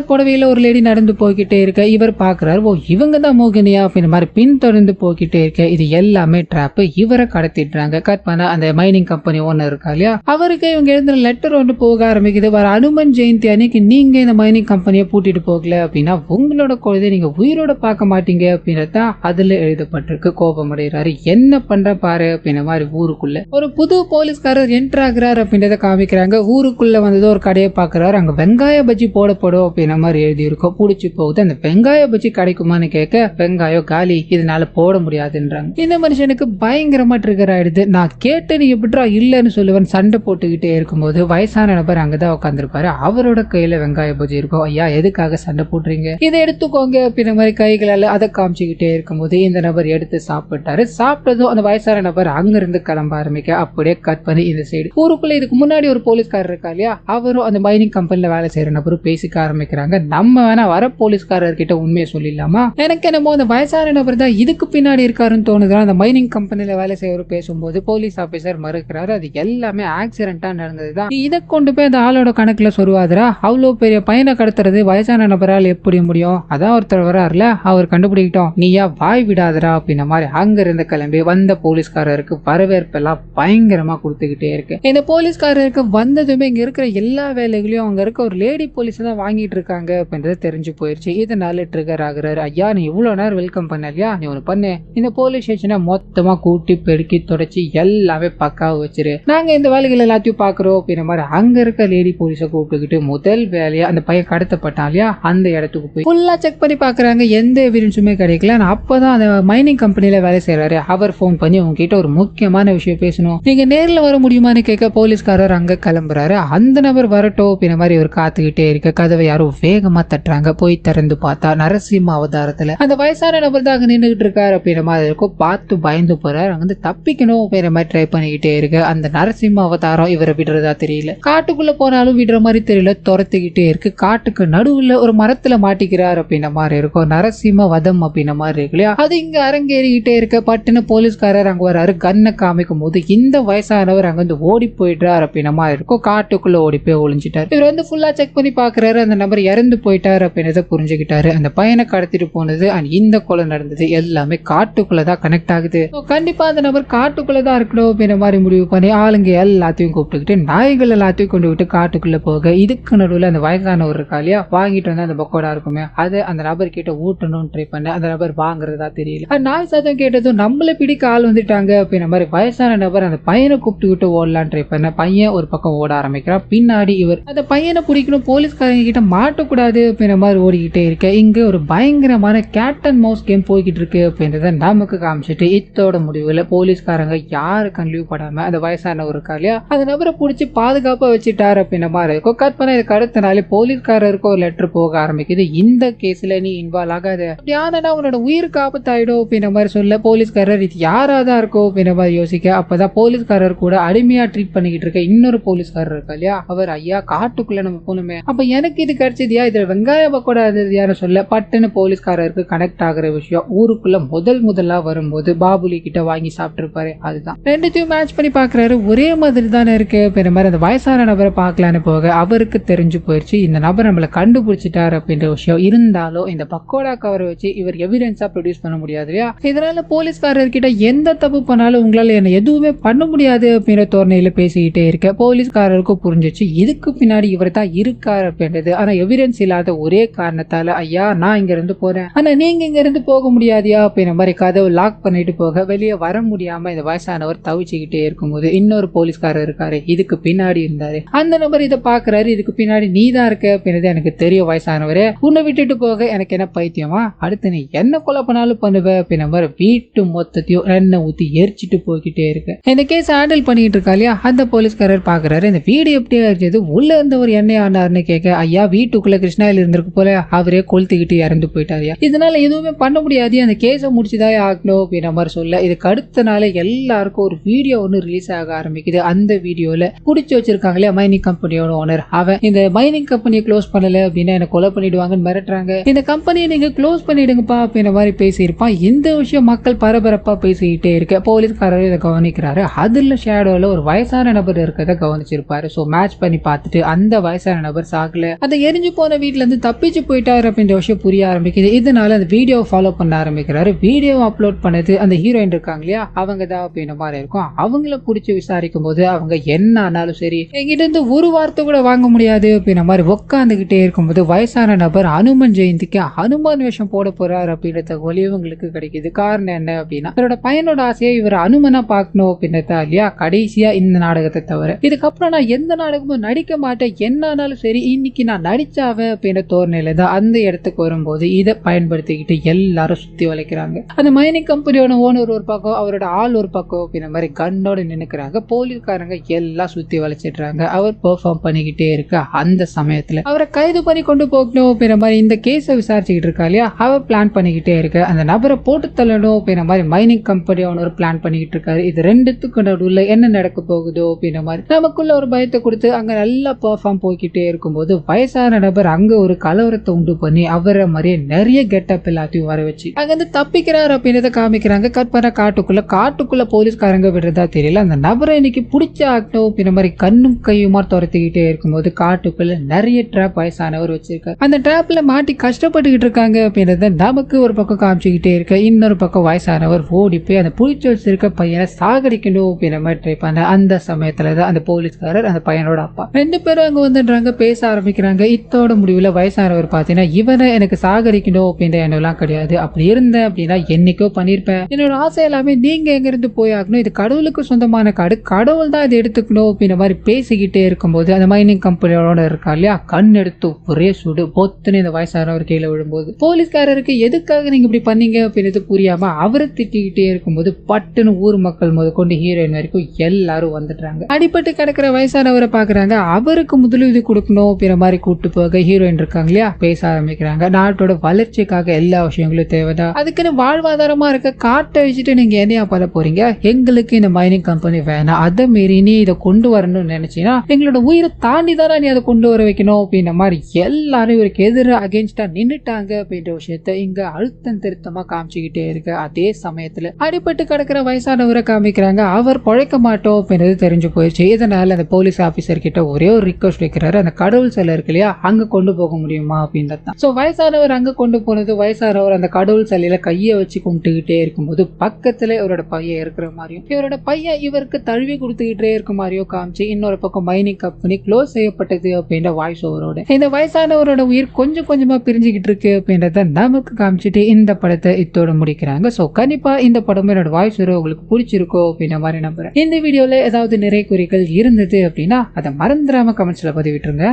Speaker 1: புடவையில ஒரு லேடி நடந்து போய்கிட்டே இருக்க இவர் பாக்குறாரு, ஓ இவங்க தான் மோகினியா அப்படின்ற மாதிரி பின்தொடர்ந்து போய்கிட்டே இருக்க இது எல்லாமே டிராப், இவரை கடத்திடுறாங்க. கட் பண்ண அந்த மைனிங் கம்பெனி ஓனர் இருக்கா இல்லையா, அவருக்கு இவங்க எழுதுற லெட்டர் ஒன்று போக ஆரம்பிக்குது. வர அனுமன் ஜெயந்தி அன்னைக்கு நீங்க இந்த மைனிங் கம்பெனியை பூட்டிட்டு போகல அப்படின்னா உங்களோட குழந்தைய நீங்க உயிரோட பார்க்க மாட்டீங்க அப்படின்றத அதுல எழுதப்பட்டிருக்கு. கோபம் அடைகிறாரு. என்ன பண்ற பாரு அப்படின்ற மாதிரி ஊருக்குள்ள ஒரு புது போலீஸ்காரர் என்டர் ஆகிறார் அப்படின்றத காமிக்கிறாங்க. ஊருக்குள்ள வந்தது ஒரு கடையை பாக்குறாரு. அங்க வெங்காய பஜ்ஜி போடப்படும் அப்படின்ற மாதிரி எழுதி இருக்கும். பிடிச்சி போகுது. அந்த வெங்காய பஜ்ஜி கிடைக்குமான்னு கேட்க வெங்காயம் காலி, இதனால போட முடியாதுன்றாங்க. இந்த மனுஷனுக்கு பயங்கரமா ட்ரிகர் ஆயிடுது. நான் கேட்டு நீ எப்படிரா இல்லன்னு சொல்லுவேன் சண்டை போட்டுக்கிட்டே இருக்கும்போது வயசான நபர் அங்கதான் உட்காந்துருப்பாரு. அவரோட கையில வெங்காய பஜ்ஜி இருக்கும். ஐயா எதுக்காக சண்டை போடுறீங்க, இதை எடுத்துக்கோங்க அப்படின்ற மாதிரி கைகளால அதை காமிச்சுக்கிட்டே இருக்கும்போது இந்த நபர் எடுத்து சாப்பிட்டாரு. சாப்பிட்டதும் அந்த வயசான நபர் அங்கிருந்து கிளம்ப ஆரம்பிக்க அப்படியே கட் பண்ணி இந்த சைடு ஊருக்குள்ள இதுக்கு முன்னாடி ஒரு போலீஸ்காரர் இருக்கா இல்லையா, அவரும் அந்த மைனிங் கம்பெனில வேலை செய்யற நபரும் பேசிக்க ஆரம்பிக்கிறாங்க. நம்ம வேணா வர போலீஸ்காரர் கிட்ட உண்மையை சொல்லிடலாமா, எனக்கு என்னமோ அந்த வயசான நபர் தான் இதுக்கு பின்னாடி இருக்காருன்னு தோணுது. அந்த மைனிங் கம்பெனில வேலை செய்யற பேசும்போது போலீஸ் ஆபீசர் மறுக்கிறாரு. அது எல்லாமே ஆக்சிடென்டா நடந்ததுதான், இதை கொண்டு போய் அந்த ஆளோட கணக்குல சொருவாதரா, அவ்வளவு பெரிய பையனை கடத்துறது வயசான நபரால் எப்படி முடியும், அதான் ஒருத்தர் வராருல அவர் கண்டுபிடிக்கிட்டோம், நீயா வாய் விடாதரா அப்படின்ன மாதிரி அங்க இருந்து கிளம்பி வந்த போலீஸ்காரருக்கு வரவேற்பெல்லாம் பயங்கரமா கொடுத்துக்கிட்டே இருக்கு. இந்த போலீஸ்காரருக்கு வந்ததுமே இங்க இருக்கிற எல்லா வேலைகளையும் அங்க இருக்க ஒரு லேடி போலீஸ் தான் வாங்கிட்டு இருக்காங்க அப்படின்றது தெரிஞ்சு போயிருச்சு. இதனால ட்ரிகர் ஆகுறாரு. ஐயா நீ இவ்வளவு நேரம் வெல்கம் பண்ணலையா, நீ ஒண்ணு பண்ணு, இந்த போலீஸ் ஸ்டேஷனை மொத்தமா கூட்டி பெருக்கி தொடச்சி எல்லாமே பக்காவா வச்சிரு, நாங்க இந்த வேலைகள் எல்லாத்தையும் பாக்குறோம் அப்படின்ற மாதிரி அங்க இருக்க லேடி போலீஸை கூப்பிட்டுக்கிட்டு முதல் வேலையா அந்த பையன் கடத்தப்பட்டான் இல்லையா அந்த இடத்துக்கு போய் ஃபுல்லா செக் பண்ணி பாக்குறாங்க. எந்த எவிடன்ஸுமே கிடைக்கல. அப்பதான் அந்த மைனிங் கம்பெனில வேலை செய்யறாரு. அவர் போன் பண்ணி உங்ககிட்ட ஒரு முக்கியமான விஷயம் பேசணும், நீங்க நேர்ல வர முடியுமான்னு கேட்க போலீஸ்காரர் அங்க கிளம்புறாரு. அந்த நபர் வரட்டும் அப்படின்ற மாதிரி அவர் காத்துக்கிட்டே இருக்க கதவை யாரும் வேகமா தட்டுறாங்க. போய் திறந்து பார்த்தா நரசிம்ம அவதாரத்துல அந்த வயசான நபர் தான் அங்க நின்றுகிட்டு இருக்காரு அப்படின்ற மாதிரி இருக்கும். பார்த்து பயந்து போறாரு. அங்க வந்து தப்பிக்கணும் அப்படின்ற மாதிரி ட்ரை பண்ணிக்கிட்டே இருக்கு. அந்த நரசிம்ம அவதாரம் இவரை விடுறதா தெரியல. காட்டுக்குள்ள போனாலும் விடுற மாதிரி தெரியல, துரத்துக்கிட்டே இருக்கு. காட்டுக்கு நடுவுல ஒரு மரத்துல மாட்டிக்கிறார் அப்படின்ற மாதிரி இருக்கும். நரசிம்ம வதம் அப்படின்ற மாதிரி இருக்கு இல்லையா, அது இங்க அரங்கேறிக்கிட்டே இருக்க பட்டுன்னு போலீஸ்காரர் அங்க வராரு. கண்ணை காமிக்கும் போது இந்த வயசானவர் அங்க வந்து ஓடி போயிட்டார் அப்படின்ற மாதிரி இருக்கும். காட்டுக்குள்ள ஓடி போய் ஒளிஞ்சிட்டார். இவர் வந்து ஃபுல்லா செக் பண்ணி பாக்குறாரு. அந்த நபர் இறந்து போயிட்டார் அப்படின்றத புரிஞ்சுக்கிட்டாரு. அந்த பையனை கடத்திட்டு போனது அண்ட் இந்த கொலை நடந்தது எல்லாமே காட்டுக்குள்ளதான் கனெக்ட் ஆகுது. கண்டிப்பா அந்த நபர் காட்டுக்குள்ளதான் இருக்கணும் அப்படின்ற மாதிரி முடிவு பண்ணி ஆளுங்க எல்லாத்தையும் கூப்பிட்டுக்கிட்டு நாய்கள் எல்லாத்தையும் கொண்டு விட்டு காட்டுக்குள்ள போக இதுக்கு நடுவில் அந்த வயசானவர் இருக்கா இல்லையா வாங்கிட்டு வந்து அந்த பக்கோடா இருக்குமே அதை அந்த நபர் கிட்ட ஊட்டணும்னு ட்ரை பண்ண அந்த நபர் வாங்குறதா தெரியல. நாய் சத்தம் கேட்டதும் நம்மள பிடிக்க ஆள் வந்துட்டாங்க அப்படின்ற மாதிரி வயசான நபர் அந்த பையனை கூப்பிட்டுக்கிட்டு ஓடலான்னு ட்ரை பண்ண பையன் ஒரு பக்கம் ஓட ஆரம்பிக்கிறான். பின்னாடி இவர் அந்த பையனை பிடிக்கணும், போலீஸ்காரங்க கிட்ட மாட்டக்கூடாது அப்படின்ற மாதிரி ஓடிக்கிட்டே இருக்க இங்க ஒரு பயங்கரமான கேட் அண்ட் மவுஸ் கேம் போய்கிட்டு இருக்கு அப்படின்றத நமக்கு காமிச்சிட்டு இத்தோட முடிவுல போலீஸ்காரங்க யாரு கன்லீவ் படாம அந்த வயசானவர் இருக்கா இல்லையா அந்த நபரை பிடிச்சி பாதுகாப்பா வச்சுட்டாரு அப்படின்ற மாதிரி இருக்கும். கட் பண்ண இதுக்கு அடுத்த நாளே போலீஸ்காரருக்கு ஒரு லெட்டர் போக ஆரம்பிக்குது. இந்த கேஸ்ல நீ இன்வால்வ் ஆகாத, அப்படியானா உன்னோட உயிருக்கு ஆபத்தாயிடும் அப்படின்ற மாதிரி சொல்ல போலீஸ்காரர் இது யாராதான் இருக்கும் அப்படின்ற மாதிரி யோசிக்க அப்பதான் போலீஸ்காரர் கூட அடிமையா ட்ரீட் பண்ணிக்கிட்டு இருக்க இன்னொரு போலீஸ்காரர் இருக்கா இல்லையா அவர் ஐயா காட்டுக்குள்ள நம்ம போகணுமே அப்ப எனக்கு இது கிடைச்சதியா இதுல வெங்காய பக்கோடா இருந்ததியான்னு சொல்ல பட்டுன்னு போலீஸ்காரருக்கு கனெக்ட் ஆகுற விஷயம் ஊருக்குள்ள முதலா வரும்போது பாபுலி கிட்ட வாங்கி சாப்பிட்டு இருப்பாரு. அதுதான் ரெண்டுத்தையும் மேட்ச் பண்ணி பாக்குறாரு. ஒரே மாதிரி தானே இருக்கு அப்படின்ற மாதிரி அந்த வயசான நபரை பார்க்கலான்னு போக அவருக்கு தெரிஞ்சு போயிடுச்சு இந்த நபர் நம்மளை கண்டுபிடிச்சிட்டாரு அப்படின்ற விஷயம். இருந்தாலும் இந்த பக்கோடா கவரை வச்சு இவர் எவிடன்ஸா ப்ரொடியூஸ் பண்ண முடியாது இல்லையா, இதனால போலீஸ்காரர் கிட்ட எந்த தப்பு பண்ணாலும் உங்களால என்ன எதுவுமே பண்ண முடியாது அப்படின்ற தோரணையில பேசிக்கிட்டே இருக்க போலீஸ்காரருக்கும் புரிஞ்சிச்சு இதுக்கு பின்னாடி இவர் தான் இருக்காரு அப்படின்றது. ஆனா எவிடன்ஸ் இல்லாத ஒரே காரணத்தால ஐயா நான் இங்க இருந்து போறேன், ஆனா நீங்க இங்க இருந்து போக முடியாதியா அப்படின்ற மாதிரி கதவு லாக் பண்ணிட்டு போக வெளியே வர முடியாம இந்த வயசானவர் தவிச்சுக்கிட்டே இருக்கும்போது இன்னொரு போலீஸ்காரர் இருக்காரு இதுக்கு பின்னாடி இருந்தாரு. அந்த நபர் இதை பாக்குறாரு, இதுக்கு பின்னாடி நீ தான் இருக்க அப்படின்றது எனக்கு தெரியும் வயசானவரே, உன்னை விட்டுட்டு போக எனக்கு என்ன பைத்தியமா, அடுத்து நீ என்ன கொலை பண்ணாலும் பண்ணுவ அப்படின்ற மாதிரி வீட்டு மொத்தத்தையும் எண்ணெய் ஊத்தி எரிச்சிட்டு போய்கிட்டே இருக்கு. இந்த கேஸ் ஹேண்டில் பண்ணிட்டு இருக்கா இல்லையா அந்த போலீஸ்காரர் பாக்குறாரு, இந்த வீடு எப்படி இருந்தது, உள்ள இருந்த ஒரு எண்ணெய் ஆனார்னு கேட்க ஐயா வீட்டுக்குள்ள கிருஷ்ணாயில் இருந்திருக்கு போல அவரே கொளுத்திக்கிட்டு இறந்து போயிட்டாரியா, இதனால எதுவுமே பண்ண முடியாது, அந்த கேஸை முடிச்சுதான் ஆகணும் அப்படின்ற மாதிரி சொல்ல இதுக்கு அடுத்த நாள் எல்லாருக்கும் ஒரு வீடியோ ஒன்று ரிலீஸ் ஆக ஆரம்பிக்குது. அந்த வீடியோல புடிச்சு வச்சிருக்காங்களே மைனிங் கம்பெனியோட ஓனர், அவன் இந்த மைனிங் கம்பெனியை க்ளோஸ் பண்ணல அப்படின்னா என்ன கொலை பண்ணிடுவாங்கன்னு மிரட்டுறாங்க, இந்த கம்பெனியை நீங்க க்ளோஸ் பண்ணிடுங்கப்பா அப்படின்ற மாதிரி பேசியிருப்பான். இந்த விஷயம் மக்கள் பரபரப்பா பேசிக்கிட்டே இருக்க போலீஸ்காரர் இதை கவனிக்கிறாரு. அதுல ஷேடோல ஒரு வயசான நபர் இருக்கிறத கவனிச்சிருப்பாரு. சோ மேட்ச் பண்ணி பார்த்துட்டு அந்த வயசான நபர் சாகல, அந்த எரிஞ்சு போன வீட்டுல இருந்து தப்பிச்சு போயிட்டாரு அப்படின்ற விஷயம் புரிய ஆரம்பிக்குது. இதனால அந்த வீடியோ ஃபாலோ பண்ண ஆரம்பிக்கிறாரு. வீடியோ அப்லோட் பண்ணது அந்த ஹீரோயின் இருக்காங்க இல்லையா அவங்க தான் அப்படின்ற மாதிரி இருக்கும். அவங்கள பிடிச்சி விசாரிக்கும் போது அவங்க என்ன ஆனாலும் சரி எங்கிட்ட இருந்து ஒரு வார்த்தை கூட வாங்க முடியாது அப்படின்ற மாதிரி உட்காந்துக்கிட்டே இருக்கும்போது வயசான நபர் ஹனுமன் ஜெயந்திக்கு ஹனுமான் வேஷம் போட போறாரு அப்படின்ற தகவல் இவங்களுக்கு கிடைக்குது. காரணம் என்ன அப்படின்னா அவரோட பையனோட ஆசையை இவர் அனுமனா பார்க்கணும் அப்படின்றதா இல்லையா கடைசியா இந்த நாடகத்தை தவிர இதுக்கப்புறம் நான் எந்த நாடகமும் நடிக்க மாட்டேன், என்ன ஆனாலும் சரி இன்னைக்கு நான் நடிச்சாவேன் அப்படின்ற தோரணையில தான் அந்த இடத்துக்கு வரும்போது இதை பயன்படுத்திக்கிட்டு எல்லாரும் சுத்தி வளைக்கிறாங்க. அந்த மைனிங் கம்பெனியோட ஓனர் ஒரு பக்கம் அவரோட ஆள் ஒரு பக்கம் அப்படின்ற மாதிரி கண்ணோட நின்னுக்கிறாங்க. போலீஸ்காரங்க எல்லாம் சுத்தி வளைச்சிடுறாங்க. அவர் பெர்ஃபார்ம் பண்ணிக்கிட்டே இருக்க அந்த சமயத்துல அவரை கைது பண்ணி கொண்டு போகணும் அப்படின்ற மாதிரி இந்த கேஸை விசாரிச்சுக்கிட்டு இருக்கா இல்லையா அவர் பிளான் பண்ணிக்கிட்டே இருக்க அந்த நபரை போட்டு தள்ளணும் அப்படின்ற மாதிரி மைனிங் கம்பெனி ஓனர் பிளான் பண்ணிக்கிட்டு இருக்காரு. இது ரெண்டுத்துக்கு நடுவுல என்ன நடக்க போகுதோ அப்படின்ற மாதிரி நமக்குள்ள ஒரு பயத்தை கொடுத்து அங்க நல்லா பெர்ஃபார்ம் போய்கிட்டே இருக்கும்போது வயசான நபர் அங்க ஒரு கலவரத்தை உண்டு பண்ணி அவரை மாதிரியே நிறைய கெட்டப் எல்லாத்தையும் வர வச்சு அங்க இருந்து தப்பிக்கிறார் அப்படின்றத காமிக்கிறாங்க. கற்பனை காட்டுக்குள்ள போலீஸ்காரங்க விடுறதா தெரியல. அந்த நபரை இன்னைக்கு பிடிச்ச ஆகணும் அப்படின்ற மாதிரி கண்ணும் கையுமா துரத்திக்கிட்டே இருக்கும்போது காட்டுக்குள்ள நிறைய ட்ராப் வயசானவர் வச்சிருக்காரு. அந்த ட்ராப்ல மாட்டி கஷ்டப்பட்டுக்கிட்டு இருக்காங்க அப்படின்றத நமக்கு ஒரு பக்கம் காமிச்சுக்கிட்டே இருக்க இன்னொரு பக்கம் வயசானவர் ஓடி போய் அந்த புடிச்சு வச்சிருக்க பையனை சாகடிக்கணும் அப்படின்ற மாதிரி ட்ரை பண்ண அந்த சமயத்துலதான் அந்த போலீஸ்காரர் அந்த பையனோட அப்பா ரெண்டு பேரும் அங்க வந்துடுறாங்க, பேச ஆரம்பிக்கிறாங்க. இத்தோட முடிவுல வயசானவர் பாத்தீங்கன்னா இவனை எனக்கு சாகடிக்கணும் அப்படின்ற எண்ணம் கிடையாது, அப்படி இருந்தேன் அப்படின்னா என்னைக்கோ பண்ணிருப்பேன், என்னோட ஆசை எல்லாமே நீங்க எங்க இருந்து போய் ஆகணும், இது கடவுளுக்கு சொந்தமான காடு, கடவுள் தான் இதை எடுத்துக்கணும் அப்படின்ற மாதிரி பேசிக்கிட்டே இருக்கும்போது அந்த மைனிங் கம்பெனியோட இருக்கா இல்லையா கண் எடுத்து ஒரே சுடு பொத்துன்னு இந்த வயசானவர் கீழே விழும்போது போலீஸ்காரருக்கு எதுக்காக நீங்க இப்படி பண்ணீங்க அப்படின்றது புரியாம அவரை திட்டிக்கிட்டே இருக்கும்போது பட்டுன்னு ஊர் மக்கள் முதற்கொண்டு ஹீரோயின் வரைக்கும் எல்லாரும் வந்துடுறாங்க. அடிபட்டு கிடக்கிற வயசானவரை பாக்குறாங்க. அவருக்கு முதலுதவி கொடுக்கணும் அப்படின்ற மாதிரி கூட்டு போக ஹீரோயின் இருக்காங்க இல்லையா பேச ஆரம்பிக்கிறாங்க. நாட்டோட வளர்ச்சிக்காக எல்லா விஷயங்களும் தேவைதான், அதுக்குன்னு வாழ்வாதாரமா இருக்க காட்டை வச்சுட்டு நீங்க என்னையா பண்ண போறீங்க, எங்களுக்கு இந்த மைனிங் கம்பெனி வேணாம், அதை மீறி நீ இதை கொண்டு வரணும்னு நினைச்சீங்கன்னா எங்களோட உயிரை தாண்டி தானே நீ அதை கொண்டு வர வைக்கணும் அப்படின்ற மாதிரி எல்லாரும் இவருக்கு எதிராக அகேன்ஸ்டா நின்னுட்டாங்க அப்படின்ற விஷயத்த இங்க அழுத்தம் திருத்தமா காமிச்சுக்கிட்டே இருக்கு. அதே சமயத்துல அடிபட்டு கிடக்கிற வயசானவரை காமிக்கிறாங்க. அவர் பழைக்க மாட்டோம் அப்படின்றது தெரிஞ்சு போயிடுச்சு. இதனால அந்த போலீஸ் ஆபீசர் கிட்ட ஒரே ஒரு ரிக்வஸ்ட் வைக்கிறாரு, அந்த கடவுள் சிலை இருக்கு இல்லையா அங்க கொண்டு போக முடியுமா அப்படின்றதான். சோ வயசானவர் அங்க கொண்டு போனது வயசானவர் அந்த கடவுள் சிலையில கையை வச்சு கும்பிட்டுக்கிட்டே இருக்கும்போது பக்கத்துல இவரோட பையன் இருக்கிற மாதிரியும் இவரோட பையன் இவருக்கு தழுவி கொடுத்துக்கிட்டே இருக்க மாதிரியோ காமிச்சு இன்னொரு பக்கம் மைனிங் கம்பெனி க்ளோஸ் செய்யப்பட்டது அப்படின்ற வாய்ஸ் ஓவரோட இந்த வயசானவரோட உயிர் கொஞ்சம் கொஞ்சமா பிரிஞ்சுக்கிட்டு இருக்கு அப்படின்றத நமக்கு காமிச்சிட்டு இந்த படத்தை இத்தோட முடிக்கிறாங்க. சோ கண்டிப்பா இந்த படம் என்னோட வாய்ஸ் ஓவர் உங்களுக்கு பிடிச்சிருக்கோ அப்படின்ற மாதிரி நம்புறேன். இந்த வீடியோல ஏதாவது நிறைய குறிகள் இருந்தது அப்படின்னா அதை மறந்துடாம கமெண்ட்ஸ்ல பதிவிட்டுருங்க.